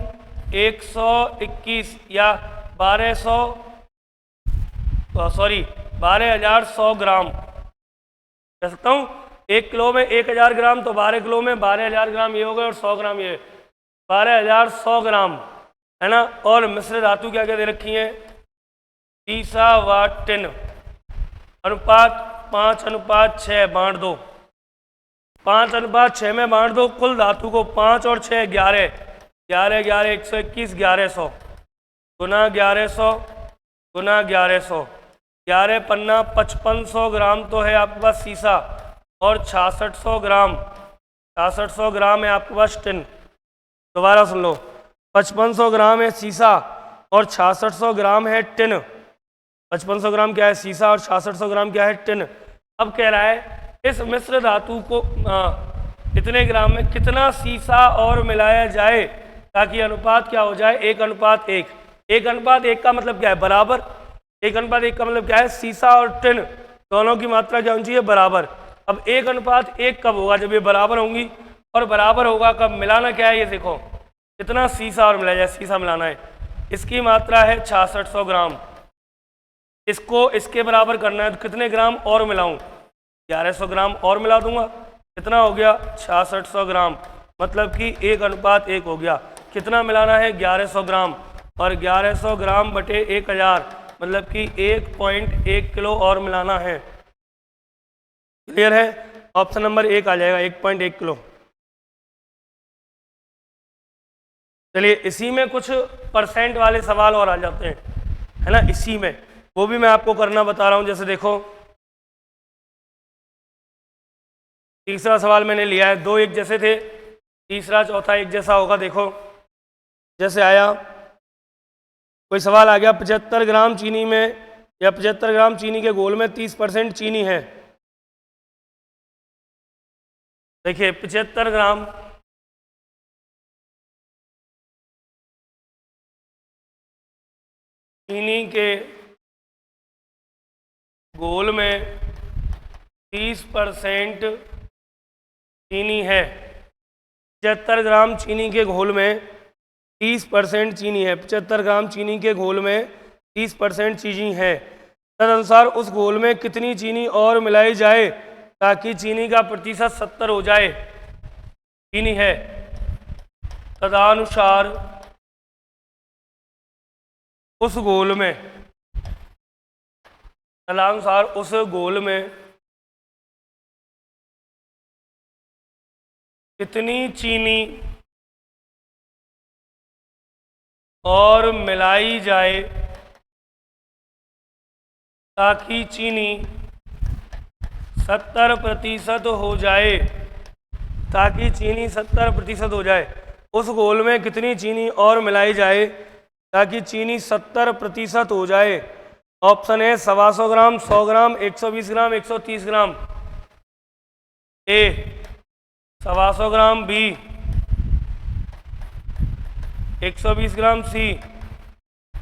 S1: 121 या 12,100 ग्राम कह सकता हूँ। 1 किलो में 1000 ग्राम, तो 12 किलो में 12,000 ग्राम ये हो गए, और 100 ग्राम ये, 12,100 ग्राम है ना। और मिश्र धातु क्या क्या दे रखी है? सीसा व टिन, अनुपात 5:6 बांट दो, 5:6 में बांट दो कुल धातु को। 5 और 6 11, 11 11 121, 1100 गुना 1100 गुना 1100, 11 पन्ना 5500 ग्राम तो है आपके पास सीसा, और 6600 ग्राम है आपके पास टिन। दोबारा सुन लो, 5500 ग्राम है सीसा और 6600 ग्राम है टिन। 5500 ग्राम क्या है? सीसा, और 6600 ग्राम क्या है? टिन। अब कह रहा है इस मिश्र धातु को इतने ग्राम में कितना सीसा और मिलाया जाए ताकि अनुपात क्या हो जाए? 1:1। 1:1 का मतलब क्या है? बराबर। 1:1 का मतलब क्या है? सीसा और टिन दोनों की मात्रा क्या होनी चाहिए? बराबर। अब 1:1 कब होगा? जब ये बराबर होंगी। और बराबर होगा कब, मिलाना क्या है ये देखो, कितना सीसा और मिलाया जाए, सीसा मिलाना है। इसकी मात्रा है 6600 ग्राम, इसको इसके बराबर करना है तो कितने ग्राम और मिलाऊं, 1100 ग्राम और मिला दूंगा, कितना हो गया 6600 ग्राम, मतलब कि 1:1 हो गया। कितना मिलाना है 1100 ग्राम, और 1100 ग्राम बटे 1000 मतलब कि 1.1 किलो और मिलाना है। क्लियर है, ऑप्शन नंबर 1 आ जाएगा 1.1 किलो। चलिए इसी में कुछ परसेंट वाले सवाल और आ जाते हैं, है ना, इसी में वो भी मैं आपको करना बता रहा हूं। जैसे देखो तीसरा सवाल मैंने लिया है, 2 एक जैसे थे, तीसरा चौथा एक जैसा होगा। देखो जैसे आया, कोई सवाल आ गया 75 ग्राम चीनी में या 75 ग्राम चीनी के घोल में 30% चीनी है। देखिए 75 ग्राम चीनी के घोल में 30% चीनी है। 75 ग्राम चीनी के घोल में 30% चीनी है, 75 ग्राम चीनी के घोल में 30% चीनी है। तदनुसार उस घोल में कितनी चीनी और मिलाई जाए ताकि चीनी का प्रतिशत 70 हो जाए। चीनी है, तदनुसार उस घोल में, तदनुसार उस घोल में कितनी चीनी और मिलाई जाए ताकि चीनी 70% हो जाए, ताकि चीनी 70% हो जाए। उस घोल में कितनी चीनी और मिलाई जाए ताकि चीनी 70% हो जाए। ऑप्शन है 125 ग्राम, 100 ग्राम, 120 ग्राम, 130 ग्राम। ए 125 ग्राम, बी 120 ग्राम, सी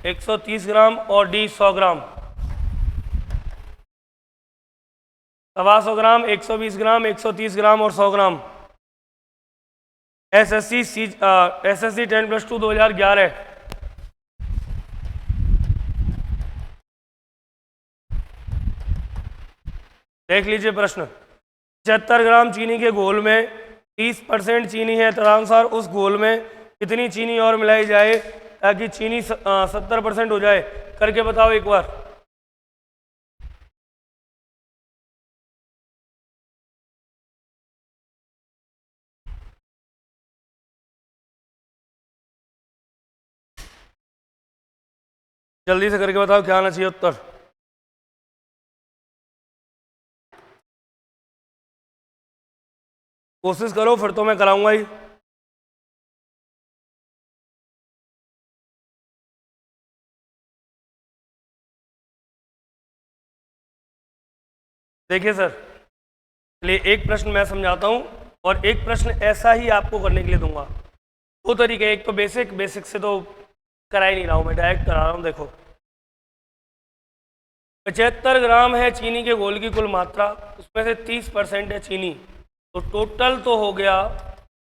S1: 130 ग्राम और डी 100 ग्राम। 125 ग्राम, 120 ग्राम, 130 ग्राम और 100 ग्राम। एसएससी 10+2 2011। देख लीजिए प्रश्न, 75 ग्राम चीनी के घोल में 30% चीनी है, तदनुसार उस घोल में कितनी चीनी और मिलाई जाए ताकि चीनी 70% हो जाए। करके बताओ एक बार। जल्दी से करके बताओ क्या आना चाहिए उत्तर। कोशिश करो, फिर तो मैं कराऊंगा ही। देखिए सर, चलिए एक प्रश्न मैं समझाता हूं और एक प्रश्न ऐसा ही आपको करने के लिए दूंगा। दो तरीके, एक तो बेसिक से तो करा ही नहीं रहा हूं, मैं डायरेक्ट करा रहा हूं। देखो 75 ग्राम है चीनी के घोल की कुल मात्रा, उसमें से 30% है चीनी, तो टोटल तो हो गया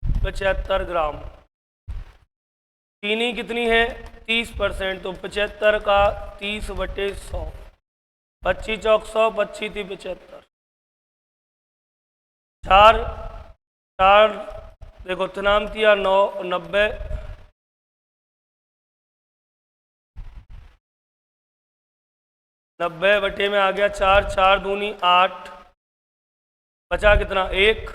S1: 75 ग्राम। चीनी कितनी है 30%, तो 75 का 30/100, 25 चौक 100, 25 थी 75, 4 देखो तनामतिया 9 90, 90 बटे में आ गया 4, 4 दूनी 8, बचा कितना 1,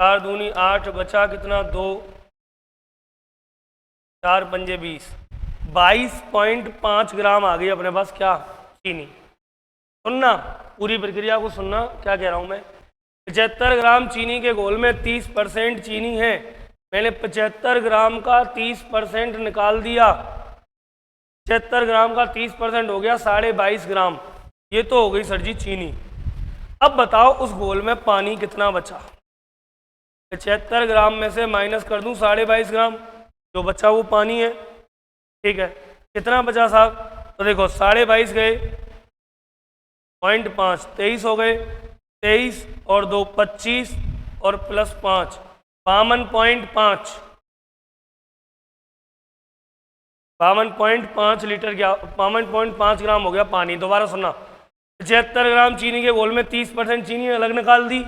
S1: 4 दूनी 8, बचा कितना 2, 4 पंजे 20, 22.5 ग्राम आ गई अपने पास क्या, चीनी। सुनना, पूरी प्रक्रिया को सुनना, क्या कह रहा हूं मैं। 75 ग्राम चीनी के घोल में 30% चीनी है, मैंने 75 ग्राम का 30% निकाल दिया, 75 ग्राम का 30% हो गया 22.5 ग्राम। ये तो हो गई सर जी चीनी। अब बताओ उस घोल में पानी कितना बचा। 75 ग्राम में से माइनस कर दूं 22.5 ग्राम, जो बचा वो पानी है, ठीक है। कितना बचा साहब, तो देखो 22.5 गए 0.5, 23 हो गए, 23 और 2 25 और +5 52.5 52.5 लीटर क्या 52.5 ग्राम हो गया पानी। दोबारा सुनना, 75 ग्राम चीनी के घोल में 30% चीनी अलग निकाल दी।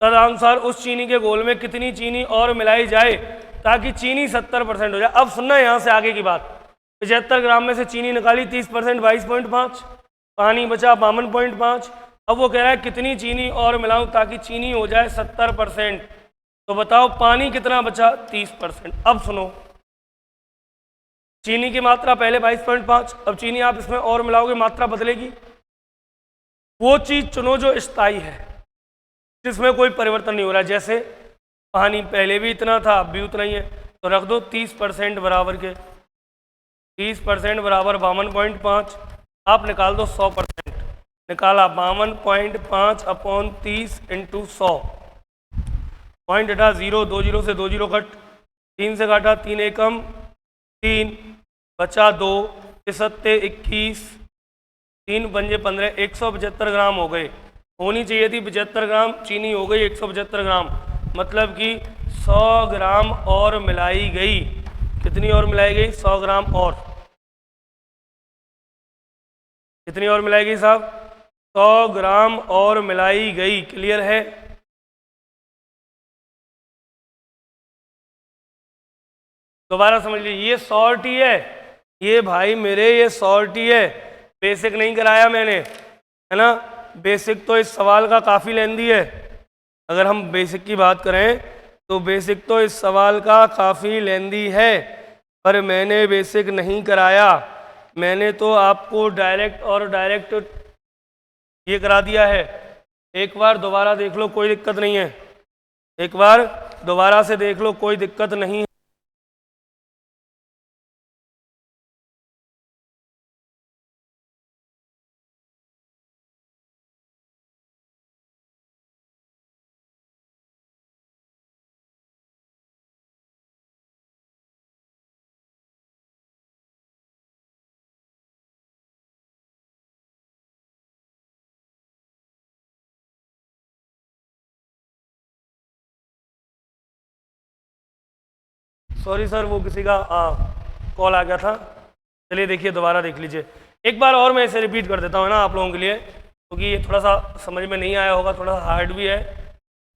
S1: तदनुसार उस चीनी के घोल में कितनी चीनी और मिलाई जाए ताकि चीनी 70% हो जाए। अब सुनना यहाँ से आगे की बात, 75 ग्राम में से चीनी निकाली 30% 22.5, पानी बचा 52.5। अब वो कह रहा है कितनी चीनी और मिलाऊं ताकि चीनी हो जाए 70%। तो बताओ पानी कितना बचा, 30%। अब सुनो, चीनी की मात्रा पहले 22.5, अब चीनी आप इसमें और मिलाओगे मात्रा बदलेगी। वो चीज चुनो जो स्थायी है, जिसमें कोई परिवर्तन नहीं हो रहा। जैसे पानी पहले भी इतना था अब भी उतना ही है, तो रख दो 30% बराबर के 30% बराबर 52.5। आप निकाल दो 100%। निकाला 52.5 अपॉन 30 इंटू 100। पॉइंट हटा 0, 2 जीरो से 2 जीरो कट, 3 से काटा 3 एकम 3, बचा 2, 7 21, 3 पंजे 15, 175 ग्राम हो गए। होनी चाहिए थी 75 ग्राम, चीनी हो गई 175 ग्राम, मतलब कि 100 ग्राम और मिलाई गई। कितनी और मिलाई गई, 100 ग्राम और। कितनी और मिलाई गई साहब, 100 ग्राम और मिलाई गई। क्लियर है? दोबारा समझ लीजिए, ये सॉर्ट ही है, ये भाई मेरे ये सॉर्ट ही है। बेसिक नहीं कराया मैंने, है ना। बेसिक तो इस सवाल का काफ़ी लेंदी है। अगर हम बेसिक की बात करें तो बेसिक तो इस सवाल का काफ़ी लेंदी है, पर मैंने बेसिक नहीं कराया। मैंने तो आपको डायरेक्ट और डायरेक्ट ये करा दिया है। एक बार दोबारा देख लो, कोई दिक्कत नहीं है। एक बार दोबारा से देख लो, कोई दिक्कत नहीं है। सॉरी सर, वो किसी का कॉल आ गया था। चलिए देखिए, दोबारा देख लीजिए एक बार और। मैं इसे रिपीट कर देता हूँ ना आप लोगों के लिए, क्योंकि ये थोड़ा सा समझ में नहीं आया होगा, थोड़ा सा हार्ड भी है।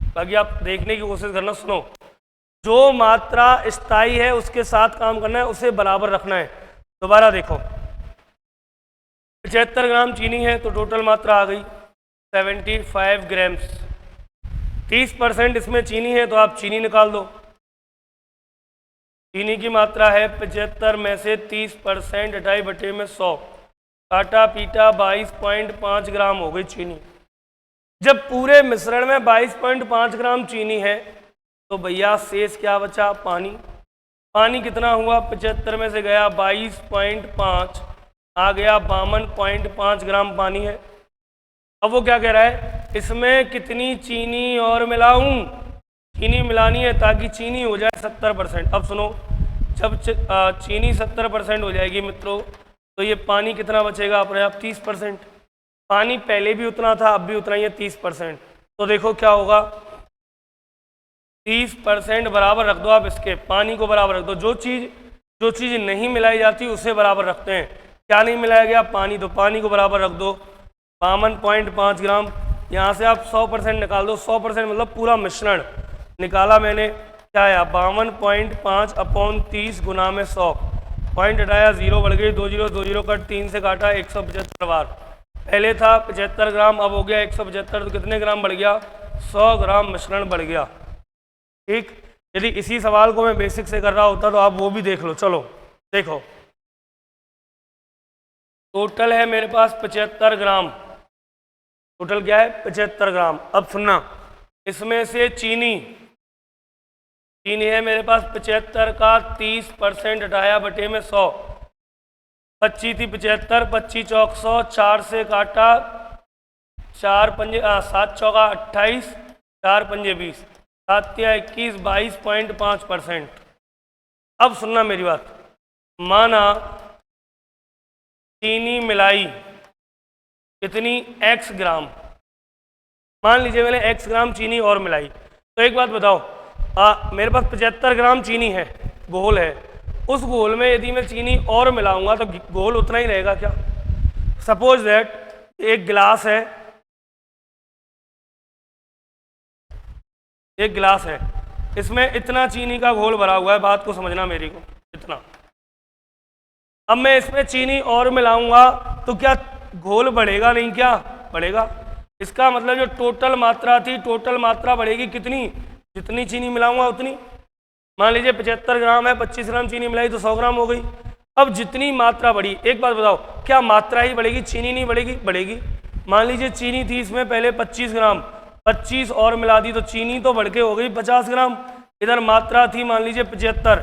S1: बाकी आप देखने की कोशिश करना। सुनो, जो मात्रा स्थायी है उसके साथ काम करना है, उसे बराबर रखना है। दोबारा देखो, 75 ग्राम चीनी है तो टोटल मात्रा आ गई 75 ग्राम्स। 30% इसमें चीनी है तो आप चीनी निकाल दो। चीनी की मात्रा है 75 में से 30% 2.5 में 100, काटा पीटा 22.5 ग्राम हो गई चीनी। जब पूरे मिश्रण में 22.5 ग्राम चीनी है तो भैया शेष क्या बचा, पानी। पानी कितना हुआ, 75 में से गया 22.5, आ गया 52.5 ग्राम पानी है। अब वो क्या कह रहा है, इसमें कितनी चीनी और मिलाऊं। चीनी मिलानी है ताकि चीनी हो जाए 70%। अब सुनो, जब चीनी 70% हो जाएगी मित्रों, तो ये पानी कितना बचेगा अपने आप, 30%। पानी पहले भी उतना था अब भी उतना ही है, 30%। तो देखो क्या होगा, 30% बराबर रख दो आप इसके, पानी को बराबर रख दो। जो चीज़ नहीं मिलाई जाती उसे बराबर रखते हैं। क्या नहीं मिलाया गया, पानी, तो पानी को बराबर रख दो 52.5 ग्राम। यहाँ से आप 100% निकाल दो। 100% मतलब पूरा मिश्रण निकाला मैंने, क्या आया 52.5 अपॉन 30 गुना में 100। पॉइंट हटाया, 0 बढ़ गई, 2 जीरो 2 जीरो कट, 3 से काटा 175 बार। पहले था 75 ग्राम, अब हो गया 175, तो कितने ग्राम बढ़ गया, 100 ग्राम मिश्रण बढ़ गया। ठीक, यदि इसी सवाल को मैं बेसिक से कर रहा होता तो आप वो भी देख लो। चलो देखो, टोटल है मेरे पास 75 ग्राम। टोटल क्या है, 75 ग्राम। अब सुनना, इसमें से चीनी है मेरे पास 75 का 30% हटाया बटे में 100। 25 थी 75, 25 चौक 100, 4 से काटा 4 पंजे 7 चौका 28, 4 पंजे 20, 7 तिया 21, 22.5%। अब सुनना मेरी बात, माना चीनी मिलाई कितनी, x ग्राम। मान लीजिए मैंने x ग्राम चीनी और मिलाई, तो एक बात बताओ, मेरे पास 75 ग्राम चीनी है, घोल है। उस घोल में यदि मैं चीनी और मिलाऊंगा तो घोल उतना ही रहेगा क्या? सपोज दैट एक गिलास है, एक गिलास है, इसमें इतना चीनी का घोल भरा हुआ है, बात को समझना मेरी को, इतना। अब मैं इसमें चीनी और मिलाऊंगा तो क्या घोल बढ़ेगा? नहीं, क्या बढ़ेगा? इसका मतलब जो टोटल मात्रा थी, टोटल मात्रा बढ़ेगी कितनी? जितनी चीनी मिलाऊंगा उतनी। मान लीजिए 75 ग्राम है, 25 ग्राम चीनी मिलाई तो 100 ग्राम हो गई। अब जितनी मात्रा बढ़ी, एक बात बताओ, क्या मात्रा ही बढ़ेगी, चीनी नहीं बढ़ेगी? बढ़ेगी। मान लीजिए चीनी थी इसमें पहले 25 ग्राम, 25 और मिला दी तो चीनी तो बढ़ के हो गई 50 ग्राम। इधर मात्रा थी मान लीजिए 75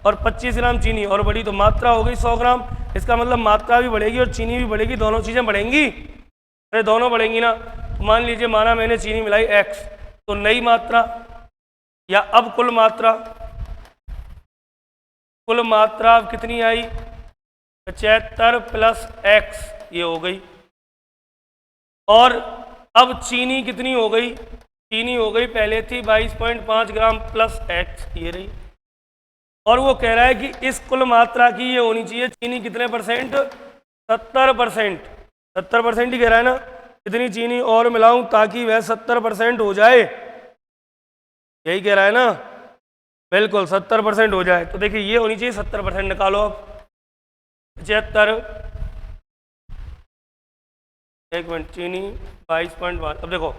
S1: और 25 ग्राम चीनी और बढ़ी तो मात्रा हो गई 100 ग्राम। इसका मतलब मात्रा भी बढ़ेगी और चीनी भी बढ़ेगी, दोनों चीज़ें बढ़ेंगी। अरे दोनों बढ़ेंगी ना। मान लीजिए माना मैंने चीनी मिलाई x, तो नई मात्रा या अब कुल मात्रा, कुल मात्रा कितनी आई? 75 प्लस x, ये हो गई। और अब चीनी कितनी हो गई? चीनी हो गई, पहले थी 22.5 ग्राम प्लस x, ये रही। और वो कह रहा है कि इस कुल मात्रा की ये होनी चाहिए चीनी कितने परसेंट? 70%। 70% ही कह रहा है ना, कितनी चीनी और मिलाऊं ताकि वह 70% हो जाए, यही कह रहा है ना। बिल्कुल 70% हो जाए। तो देखिए ये होनी चाहिए 70%, निकालो अब। 75, एक मिनट, चीनी 22.5, अब देखो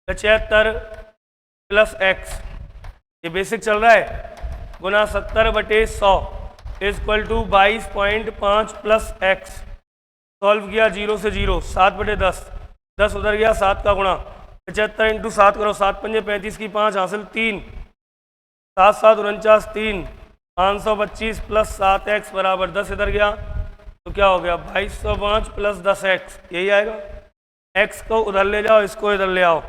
S1: 75 प्लस x, ये बेसिक चल रहा है, गुना 70/100 equal to 22.5 plus x। Solve किया 0 से 0, 7/10, 10 उधर गया, 7 का गुणा, 75 इंटू 7 करो, 7 पंजे 35 की 5 हासिल 3, 7 7 49 3, 525 प्लस 7x बराबर 10, इधर गया तो क्या हो गया? 2205 प्लस 10x, यही आएगा। x को उधर ले जाओ, इसको इधर ले आओ,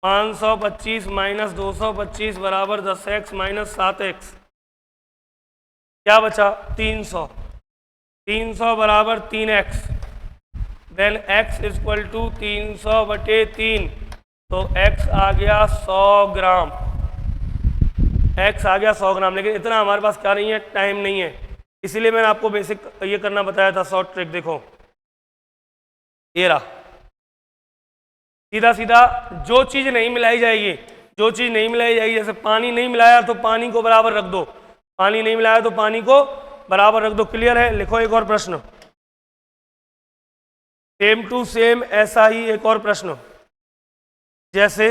S1: 525 माइनस 225 बराबर 10x माइनस 7x, क्या बचा? 300। 300 बराबर 3x, then x equal to 300/3, तो x आ गया 100 ग्राम। x आ गया 100 ग्राम, लेकिन इतना हमारे पास क्या नहीं है, टाइम नहीं है, इसीलिए मैंने आपको बेसिक ये करना बताया था, शॉर्ट ट्रिक। देखो ये रहा, सीधा सीधा जो चीज़ नहीं मिलाई जाएगी, जो चीज़ नहीं मिलाई जाएगी, जैसे पानी नहीं मिलाया तो पानी को बराबर रख दो, पानी नहीं मिलाया तो पानी को बराबर रख दो। क्लियर है? लिखो एक और प्रश्न, सेम टू सेम ऐसा ही एक और प्रश्न, जैसे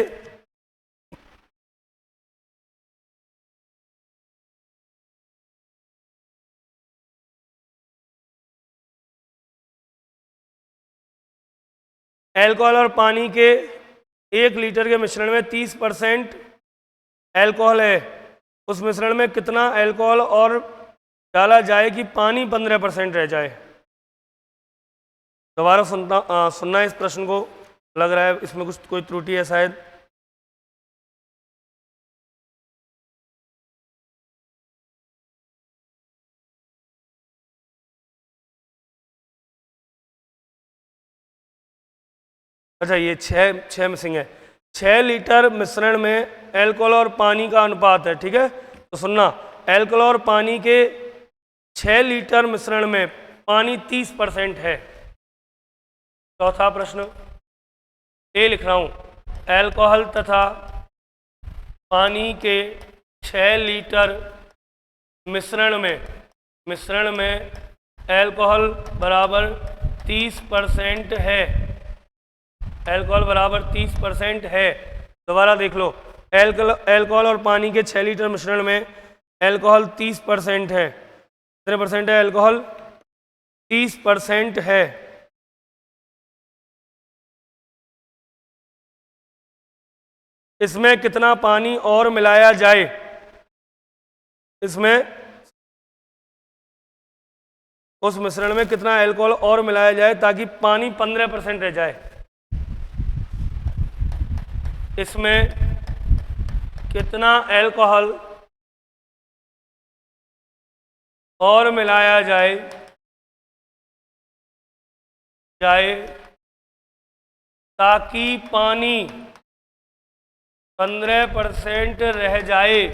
S1: अल्कोहल और पानी के 1 लीटर के मिश्रण में 30% अल्कोहल है, उस मिश्रण में कितना अल्कोहल और डाला जाए कि पानी 15% रह जाए? दोबारा सुनना इस प्रश्न को, लग रहा है इसमें कुछ कोई त्रुटि है शायद। अच्छा, ये छः मिसिंग है। 6 लीटर मिश्रण में अल्कोहल और पानी का अनुपात है, ठीक है? तो सुनना, अल्कोहल और पानी के 6 लीटर मिश्रण में पानी 30% है। चौथा प्रश्न ये लिख रहा हूँ, अल्कोहल तथा पानी के 6 लीटर मिश्रण में अल्कोहल बराबर 30% है, अल्कोहल बराबर 30% है। दोबारा देख लो, अल्कोहल और पानी के 6 लीटर मिश्रण में अल्कोहल 30% है। कितने परसेंट है अल्कोहल? 30% है। इसमें कितना पानी और मिलाया जाए? इसमें उस मिश्रण में कितना अल्कोहल और मिलाया जाए ताकि पानी 15% रह जाए? इसमें कितना अल्कोहल और मिलाया जाए ताकि पानी 15% रह जाए,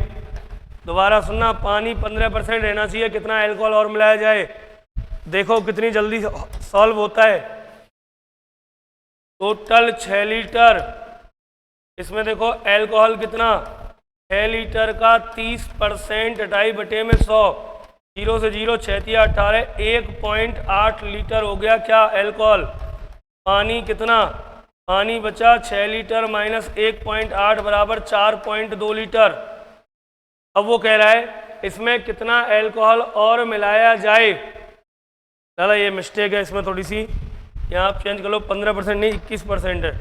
S1: दोबारा सुनना, पानी 15% रहना चाहिए, कितना अल्कोहल और मिलाया जाए? देखो कितनी जल्दी सॉल्व होता है। टोटल 6 लीटर, इसमें देखो अल्कोहल कितना, 6 लीटर का 30% 2.5/100, 0 से 0 6 तिया 18, 1.8 लीटर हो गया क्या अल्कोहल। पानी कितना, पानी बचा 6 लीटर माइनस 1.8 बराबर 4.2 लीटर। अब वो कह रहा है इसमें कितना अल्कोहल और मिलाया जाए। चलो ये मिस्टेक है इसमें थोड़ी सी, यहाँ आप चेंज कर लो, 15% नहीं 21% है,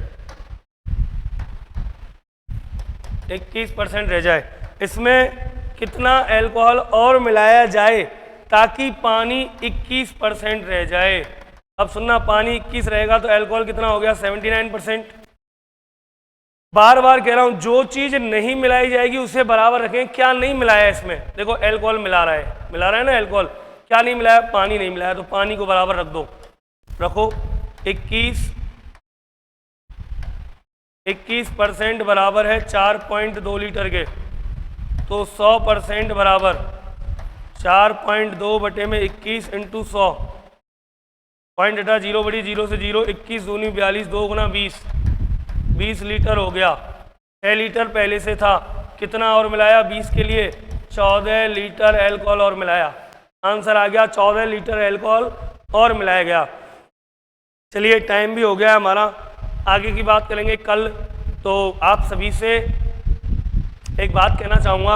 S1: 21% रह जाए। इसमें कितना अल्कोहल और मिलाया जाए ताकि पानी 21% रह जाए। अब सुनना, पानी 21 रहेगा तो अल्कोहल कितना हो गया, 79%। बार बार कह रहा हूं, जो चीज नहीं मिलाई जाएगी उसे बराबर रखें। क्या नहीं मिलाया है इसमें, देखो अल्कोहल मिला रहा है ना अल्कोहल, क्या नहीं मिलाया, पानी नहीं मिलाया, तो पानी को बराबर रख दो, रखो 21% बराबर है 4.2 लीटर के, तो 100% बराबर 4.2/21 इंटू 100, पॉइंट हटा 0 बड़ी 0 से 0, 21 दूनी 42, 2 गुना 20 लीटर हो गया। 6 लीटर पहले से था, कितना और मिलाया 20 के लिए, 14 लीटर अल्कोहल और मिलाया। आंसर आ गया 14 लीटर अल्कोहल और मिलाया गया। चलिए टाइम भी हो गया हमारा, आगे की बात करेंगे कल। तो आप सभी से एक बात कहना चाहूँगा,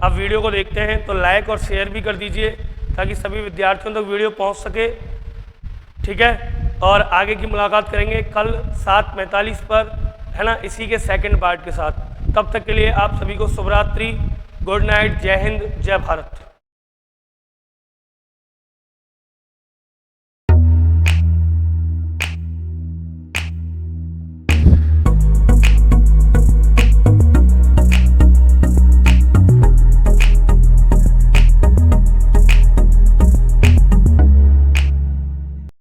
S1: आप वीडियो को देखते हैं तो लाइक और शेयर भी कर दीजिए ताकि सभी विद्यार्थियों तक वीडियो पहुँच सके, ठीक है। और आगे की मुलाकात करेंगे कल 7:45 पर, है ना, इसी के सेकंड पार्ट के साथ। तब तक के लिए आप सभी को शुभ रात्रि, गुड नाइट, जय हिंद, जय भारत।